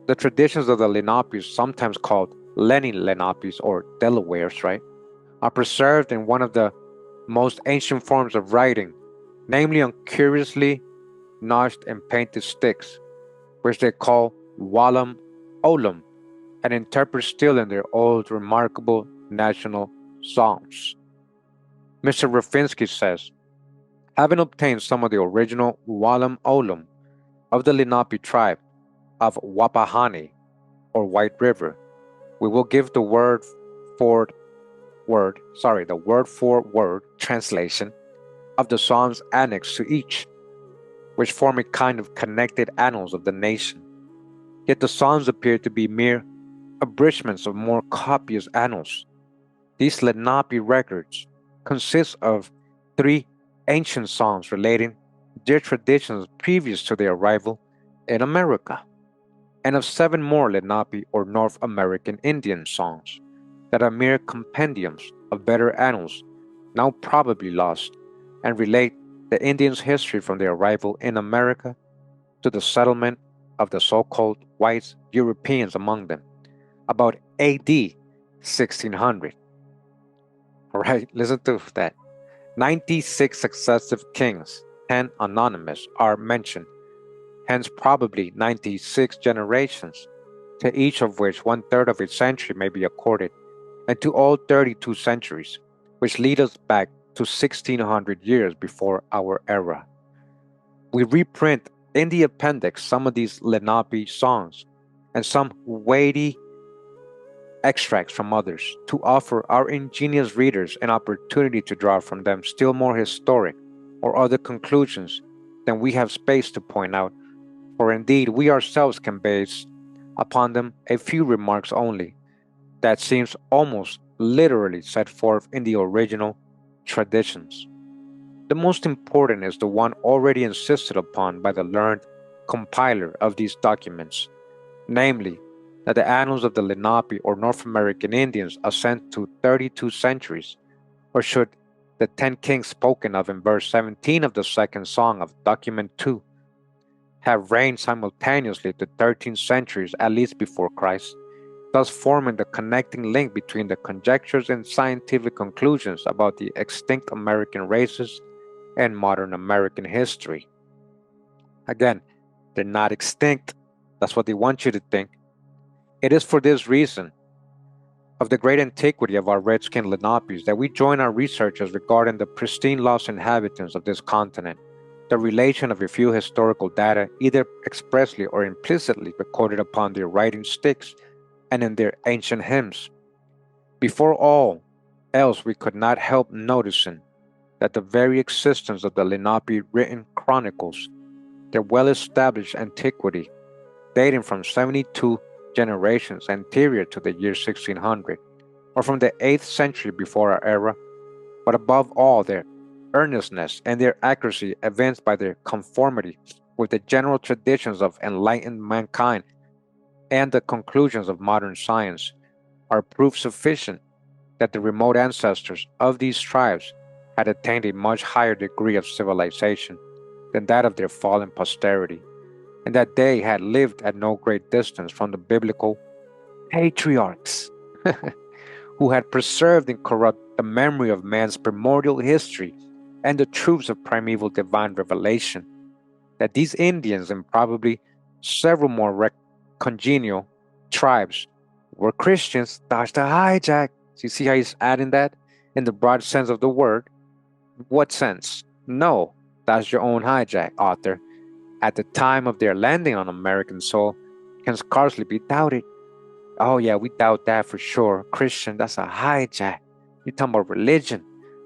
The traditions of the Lenapis, sometimes called Lenni Lenapis or Delawares, right, are preserved in one of the most ancient forms of writing, namely on curiously notched and painted sticks, which they call Walam Olam, and interpret still in their old remarkable national songs. Mr. Rafinsky says, having obtained some of the original Walam Olam of the Lenape tribe of Wapahani, or White River, we will give the word for word translation of the Psalms annexed to each, which form a kind of connected annals of the nation. Yet the Psalms appear to be mere abridgments of more copious annals. These Lenape records consist of 3 ancient songs relating their traditions previous to their arrival in America, and of 7 more Lenape or North American Indian songs that are mere compendiums of better annals, now probably lost, and relate the Indians' history from their arrival in America to the settlement of the so-called white Europeans among them, about AD 1600. All right, listen to that. 96 successive kings, 10 anonymous, are mentioned, hence probably 96 generations, to each of which 1/3 of a century may be accorded, and to all 32 centuries, which lead us back to 1600 years before our era. We reprint in the appendix some of these Lenape songs and some weighty extracts from others to offer our ingenious readers an opportunity to draw from them still more historic or other conclusions than we have space to point out, for indeed we ourselves can base upon them a few remarks only, that seems almost literally set forth in the original traditions. The most important is the one already insisted upon by the learned compiler of these documents, namely, that the annals of the Lenapi or North American Indians ascend to 32 centuries, or should the 10 kings spoken of in verse 17 of the second song of document 2 have reigned simultaneously to 13 centuries at least before Christ, thus forming the connecting link between the conjectures and scientific conclusions about the extinct American races and modern American history. Again, they're not extinct. That's what they want you to think. It is for this reason of the great antiquity of our red-skinned Lenapis that we join our researchers regarding the pristine lost inhabitants of this continent, the relation of a few historical data either expressly or implicitly recorded upon their writing sticks and in their ancient hymns. Before all else, we could not help noticing that the very existence of the Lenape written chronicles, their well-established antiquity, dating from 72 generations anterior to the year 1600, or from the 8th century before our era, but above all their earnestness and their accuracy evinced by their conformity with the general traditions of enlightened mankind and the conclusions of modern science, are proof sufficient that the remote ancestors of these tribes had attained a much higher degree of civilization than that of their fallen posterity, and that they had lived at no great distance from the biblical patriarchs who had preserved and corrupt the memory of man's primordial history and the truths of primeval divine revelation. That these Indians and probably several more congenial tribes were Christians. That's the hijack. So you see how he's adding that in the broad sense of the word? What sense? No, that's your own hijack, author. At the time of their landing on American soil, can scarcely be doubted. Oh yeah, we doubt that for sure. Christian, that's a hijack. You're talking about religion,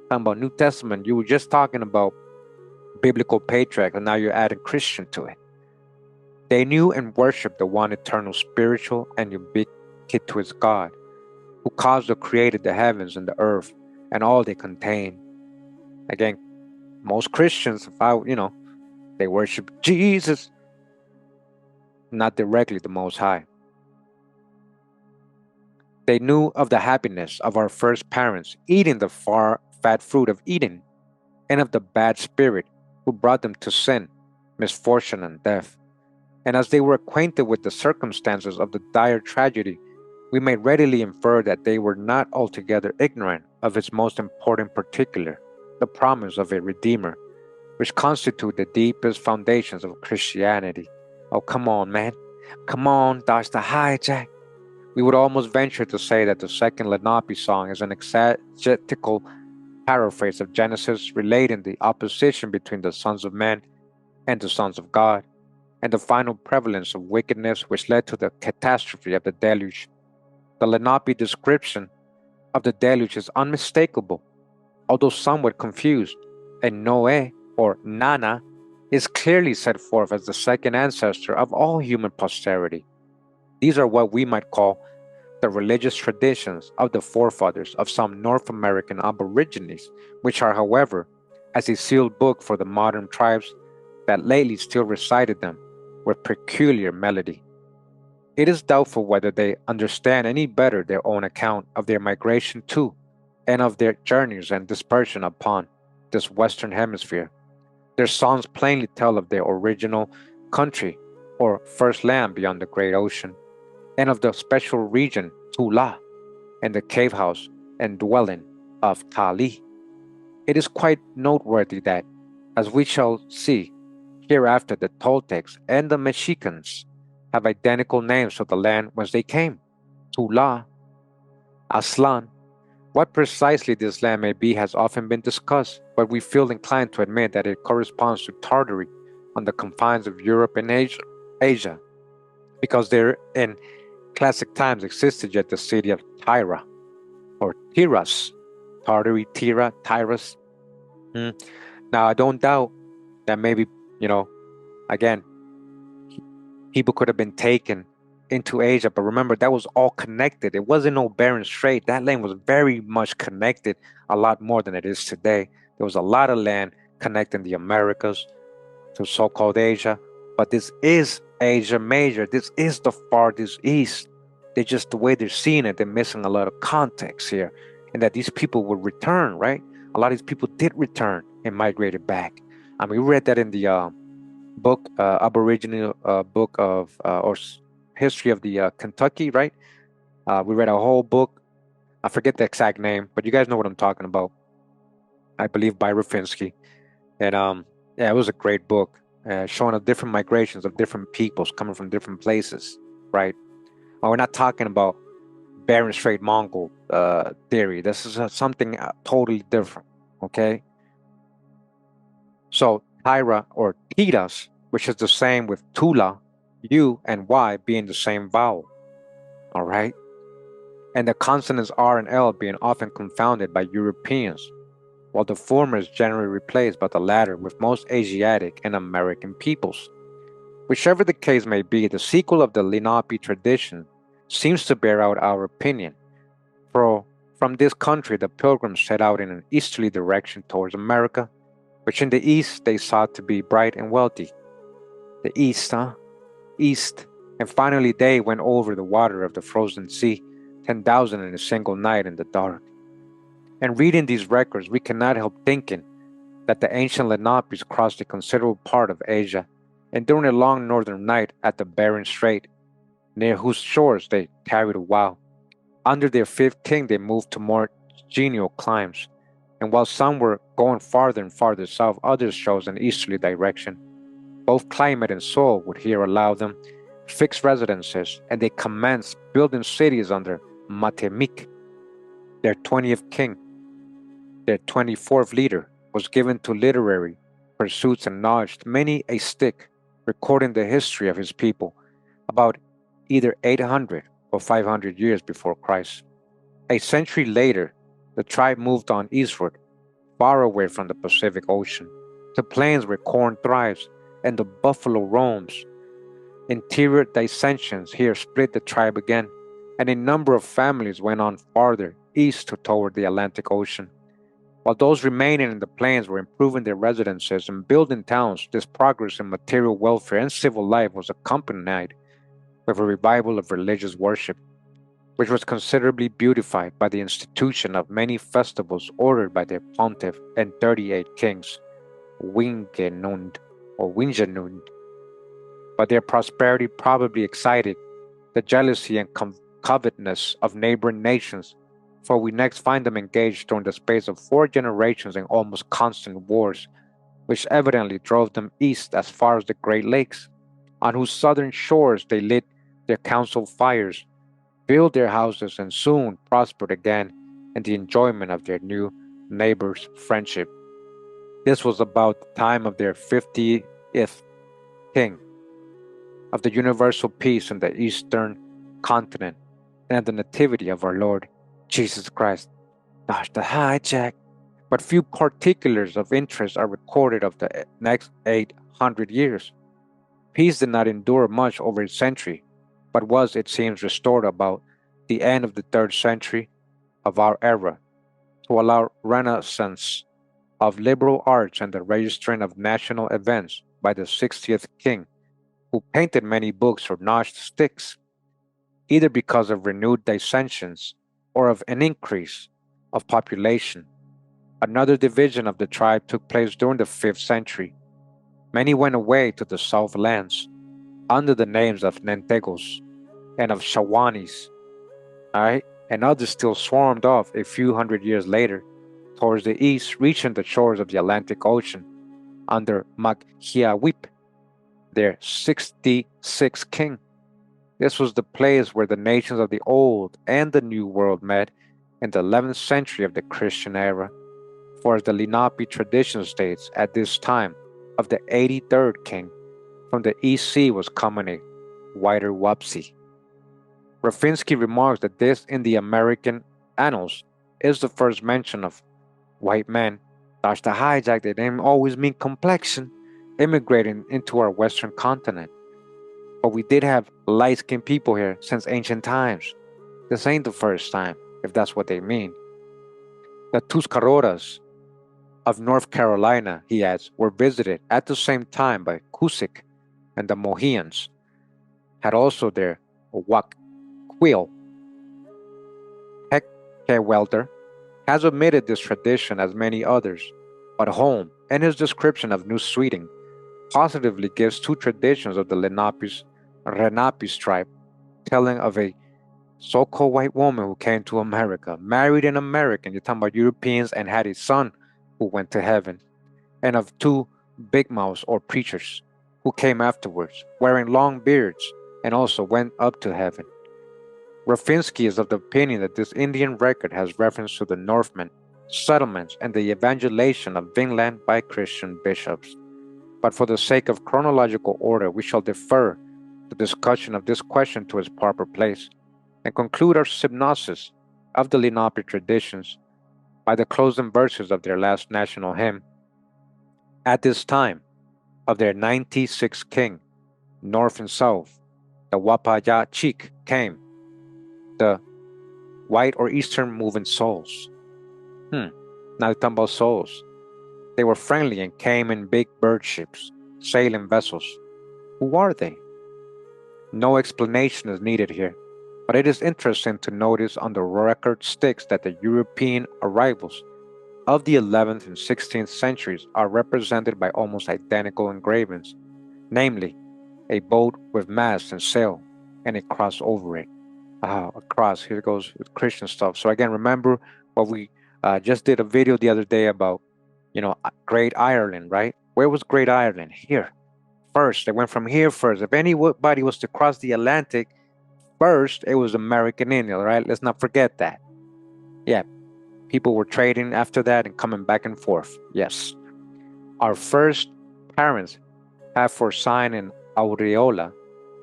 talking about New Testament. You were just talking about biblical patriarch, and now you're adding Christian to it. They knew and worshipped the one eternal spiritual and ubiquitous God, who caused or created the heavens and the earth and all they contain. Again, most Christians, they worship Jesus, not directly the Most High. They knew of the happiness of our first parents eating the far fat fruit of Eden, and of the bad spirit who brought them to sin, misfortune, and death. And as they were acquainted with the circumstances of the dire tragedy, we may readily infer that they were not altogether ignorant of its most important particular, the promise of a Redeemer, which constitute the deepest foundations of Christianity. Oh, come on, man. Come on, that's the hijack. We would almost venture to say that the second Lenape song is an exegetical paraphrase of Genesis relating the opposition between the sons of men and the sons of God, and the final prevalence of wickedness which led to the catastrophe of the deluge. The Lenape description of the deluge is unmistakable, although somewhat confused, and Noé, or Nana, is clearly set forth as the second ancestor of all human posterity. These are what we might call the religious traditions of the forefathers of some North American aborigines, which are, however, as a sealed book for the modern tribes that lately still recited them with peculiar melody. It is doubtful whether they understand any better their own account of their migration to and of their journeys and dispersion upon this Western Hemisphere. Their songs plainly tell of their original country or first land beyond the great ocean, and of the special region Tula and the cave house and dwelling of Tali. It is quite noteworthy that, as we shall see hereafter, the Toltecs and the Mexicans have identical names for the land whence they came, Tula, Aslan. What precisely this land may be has often been discussed, but we feel inclined to admit that it corresponds to Tartary on the confines of Europe and Asia, because there in classic times existed yet the city of Tyra, or Tiras, Tartary, Tira, Tyrus. Now, I don't doubt that maybe, again, people could have been taken into Asia. But remember, that was all connected. It wasn't no barren strait. That land was very much connected, a lot more than it is today. There was a lot of land connecting the Americas to so-called Asia. But this is Asia Major. This is the farthest east. They just, the way they're seeing it, they're missing a lot of context here. And that these people would return, right? A lot of these people did return and migrated back. I mean, we read that in the book, Aboriginal book of, or history of the Kentucky, right? We read a whole book. I forget the exact name, but you guys know what I'm talking about. I believe by Rufinsky. And yeah, it was a great book, showing the different migrations of different peoples coming from different places, right? We're not talking about Bering Strait Mongol theory. This is something totally different, okay? So Tyra or Tiras, which is the same with Tula, U and Y being the same vowel, all right? And the consonants R and L being often confounded by Europeans, while the former is generally replaced by the latter with most Asiatic and American peoples. Whichever the case may be, the sequel of the Lenapi tradition seems to bear out our opinion. For from this country the pilgrims set out in an easterly direction towards America, which in the east they sought to be bright and wealthy. The east, huh? East. And finally they went over the water of the frozen sea, 10,000 in a single night in the dark. And reading these records, we cannot help thinking that the ancient Lenapis crossed a considerable part of Asia, and during a long northern night at the Bering Strait, near whose shores they tarried a while. Under their fifth king they moved to more genial climes, and while some were going farther and farther south, others chose an easterly direction. Both climate and soil would here allow them fixed residences, and they commenced building cities under Matemik, their 20th king. Their 24th leader was given to literary pursuits and notched many a stick, recording the history of his people about either 800 or 500 years before Christ. A century later, the tribe moved on eastward, far away from the Pacific Ocean, to plains where corn thrives and the buffalo roams. Interior dissensions here split the tribe again, and a number of families went on farther east toward the Atlantic Ocean. While those remaining in the plains were improving their residences and building towns, this progress in material welfare and civil life was accompanied with a revival of religious worship, which was considerably beautified by the institution of many festivals ordered by their pontiff and 38 kings, Wingenund or Wingenund. But their prosperity probably excited the jealousy and covetousness of neighboring nations, for we next find them engaged during the space of 4 generations in almost constant wars, which evidently drove them east as far as the Great Lakes, on whose southern shores they lit their council fires, built their houses, and soon prospered again in the enjoyment of their new neighbors' friendship. This was about the time of their 50th king, of the universal peace in the eastern continent, and of the nativity of our Lord Jesus Christ. Gosh, the hijack. But few particulars of interest are recorded of the next 800 years. Peace did not endure much over a century, but was, it seems, restored about the end of the 3rd century of our era, to allow renaissance of liberal arts and the registering of national events by the 60th king, who painted many books or notched sticks, either because of renewed dissensions or of an increase of population. Another division of the tribe took place during the 5th century. Many went away to the southlands under the names of Nentegos and of Shawanis, all right? And others still swarmed off a few hundred years later towards the east, reaching the shores of the Atlantic Ocean under Makhiawip, their 66th king. This was the place where the nations of the Old and the New World met in the 11th century of the Christian era, for as the Lenapi tradition states, at this time of the 83rd king, from the East Sea was coming a whiter Wapsi. Rafinsky remarks that this in the American annals is the first mention of white men. That's the hijack, they didn't always mean complexion, immigrating into our western continent. But we did have light-skinned people here since ancient times. This ain't the first time, if that's what they mean. The Tuscaroras of North Carolina, he adds, were visited at the same time by Cusick, and the Mohicans had also their Quill. Welter has omitted this tradition as many others, but Holm, in his description of New Sweden, positively gives two traditions of the Lenapi tribe, telling of a so-called white woman who came to America, married an American, you're talking about Europeans, and had a son who went to heaven, and of two big mouths or preachers who came afterwards, wearing long beards, and also went up to heaven. Rafinsky is of the opinion that this Indian record has reference to the Northmen, settlements, and the evangelization of Vinland by Christian bishops. But for the sake of chronological order, we shall defer the discussion of this question to its proper place, and conclude our synopsis of the Lenape traditions by the closing verses of their last national hymn. At this time of their 96th king, north and south, the Wapaya Cheek came, the white or eastern moving souls. Now they're talking about souls. They were friendly and came in big bird ships, sailing vessels. Who are they? No explanation is needed here, but it is interesting to notice on the record sticks that the European arrivals of the 11th and 16th centuries are represented by almost identical engravings, namely, a boat with mast and sail, and a cross over it. A cross, here goes with Christian stuff. So again, remember what we just did a video the other day about, Great Ireland, right? Where was Great Ireland? Here. First, they went from here first. If anybody was to cross the Atlantic, first, it was American Indian, right? Let's not forget that. Yeah, people were trading after that and coming back and forth. Yes. Our first parents have for sign in Aureola,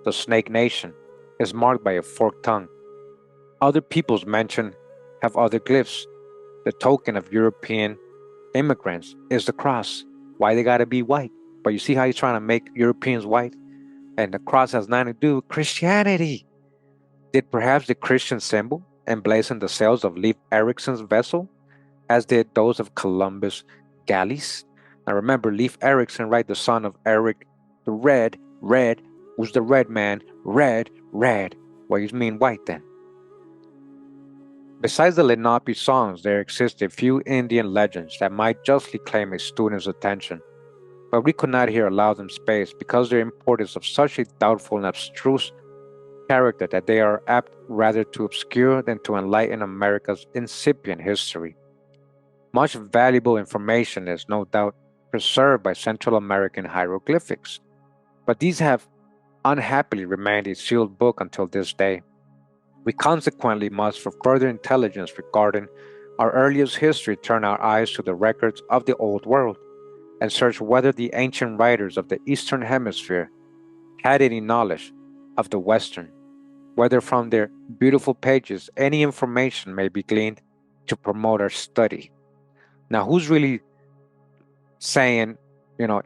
the Snake Nation, is marked by a forked tongue. Other peoples mentioned have other glyphs. The token of European immigrants is the cross. Why they gotta be white? But you see how he's trying to make Europeans white? And the cross has nothing to do with Christianity. Did perhaps the Christian symbol emblazon the sails of Leif Erikson's vessel, as did those of Columbus' galleys? Now remember, Leif Erikson, right, the son of Eric the Red, who's the red man, red. Well, you mean white then? Besides the Lenape songs, there exist a few Indian legends that might justly claim a student's attention, but we could not here allow them space because their import is of such a doubtful and abstruse character that they are apt rather to obscure than to enlighten America's incipient history. Much valuable information is no doubt preserved by Central American hieroglyphics, but these have unhappily remained a sealed book until this day. We consequently must, for further intelligence regarding our earliest history, turn our eyes to the records of the Old World and search whether the ancient writers of the Eastern Hemisphere had any knowledge of the Western, whether from their beautiful pages any information may be gleaned to promote our study. Now, who's really saying,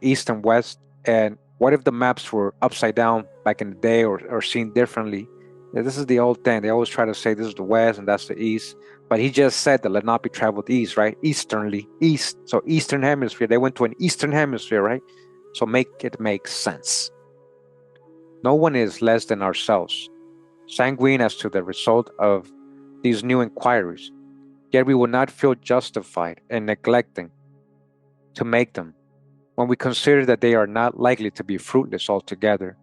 East and West? And what if the maps were upside down back in the day or seen differently? This is the old thing. They always try to say this is the West and that's the East. But he just said that Lenape traveled east, right? Easternly, east. So Eastern Hemisphere. They went to an Eastern Hemisphere, right? So make it make sense. No one is less than ourselves, sanguine as to the result of these new inquiries. Yet we will not feel justified in neglecting to make them when we consider that they are not likely to be fruitless altogether,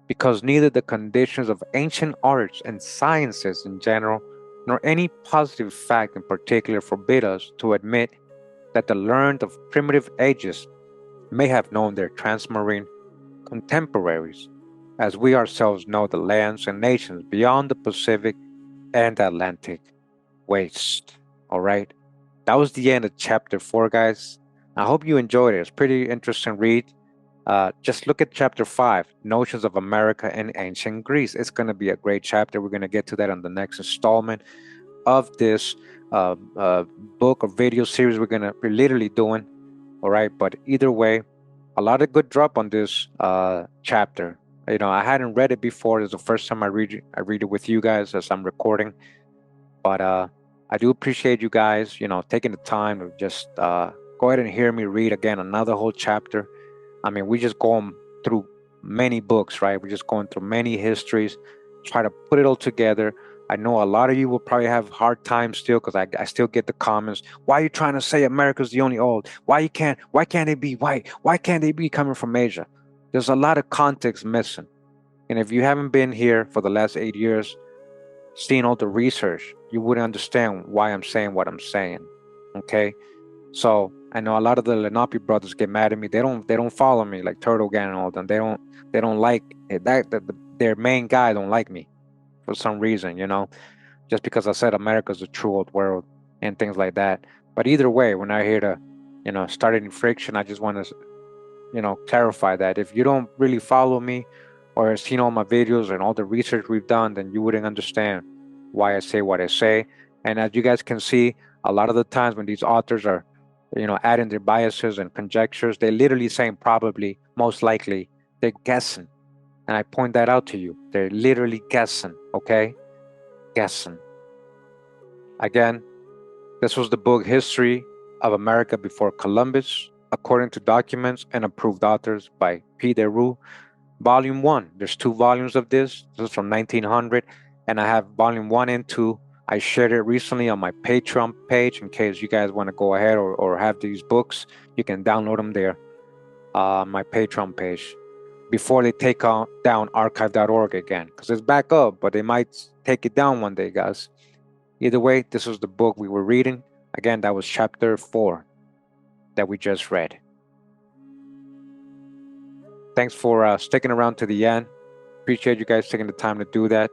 because neither the conditions of ancient arts and sciences in general, nor any positive fact in particular forbid us to admit that the learned of primitive ages may have known their transmarine contemporaries, as we ourselves know the lands and nations beyond the Pacific and Atlantic waste. All right, that was the end of chapter 4, guys. I hope you enjoyed it. It's pretty interesting read. Just look at chapter 5, Notions of America and Ancient Greece. It's going to be a great chapter. We're going to get to that on the next installment of this book or video series we're literally doing. All right, but either way, a lot of good drop on this chapter. You know, I hadn't read it before. It's the first time I read it with you guys as I'm recording. But I do appreciate you guys, you know, taking the time to just go ahead and hear me read again another whole chapter. I mean, we just going through many books, right? We're just going through many histories, try to put it all together. I know a lot of you will probably have hard time still because I still get the comments. Why are you trying to say America's the only old? Why can't they be white? Why can't they be coming from Asia? There's a lot of context missing. And if you haven't been here for the last 8 years, seeing all the research, you wouldn't understand why I'm saying what I'm saying. Okay? So I know a lot of the Lenapi brothers get mad at me. They don't follow me like Turtle Gang and all them. They don't like it. Their main guy don't like me for some reason, you know, just because I said America's the true old world and things like that. But either way, we're not here to, you know, start any friction. I just want to, you know, clarify that if you don't really follow me or have seen all my videos and all the research we've done, then you wouldn't understand why I say what I say. And as you guys can see, a lot of the times when these authors are, you know, adding their biases and conjectures, they're literally saying probably, most likely, they're guessing. And I point that out to you. They're literally guessing, okay? Guessing. Again, this was the book History of America Before Columbus, according to documents and approved authors by P. DeRue. Volume 1. There's 2 volumes of this. This is from 1900, and I have volume 1 and 2. I shared it recently on my Patreon page in case you guys want to go ahead or have these books. You can download them there on my Patreon page before they take down archive.org again, because it's back up, but they might take it down one day, guys. Either way, this was the book we were reading. Again, that was chapter 4 that we just read. Thanks for sticking around to the end. Appreciate you guys taking the time to do that.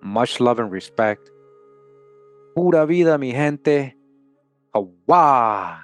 Much love and respect. Pura vida, mi gente. Hawa.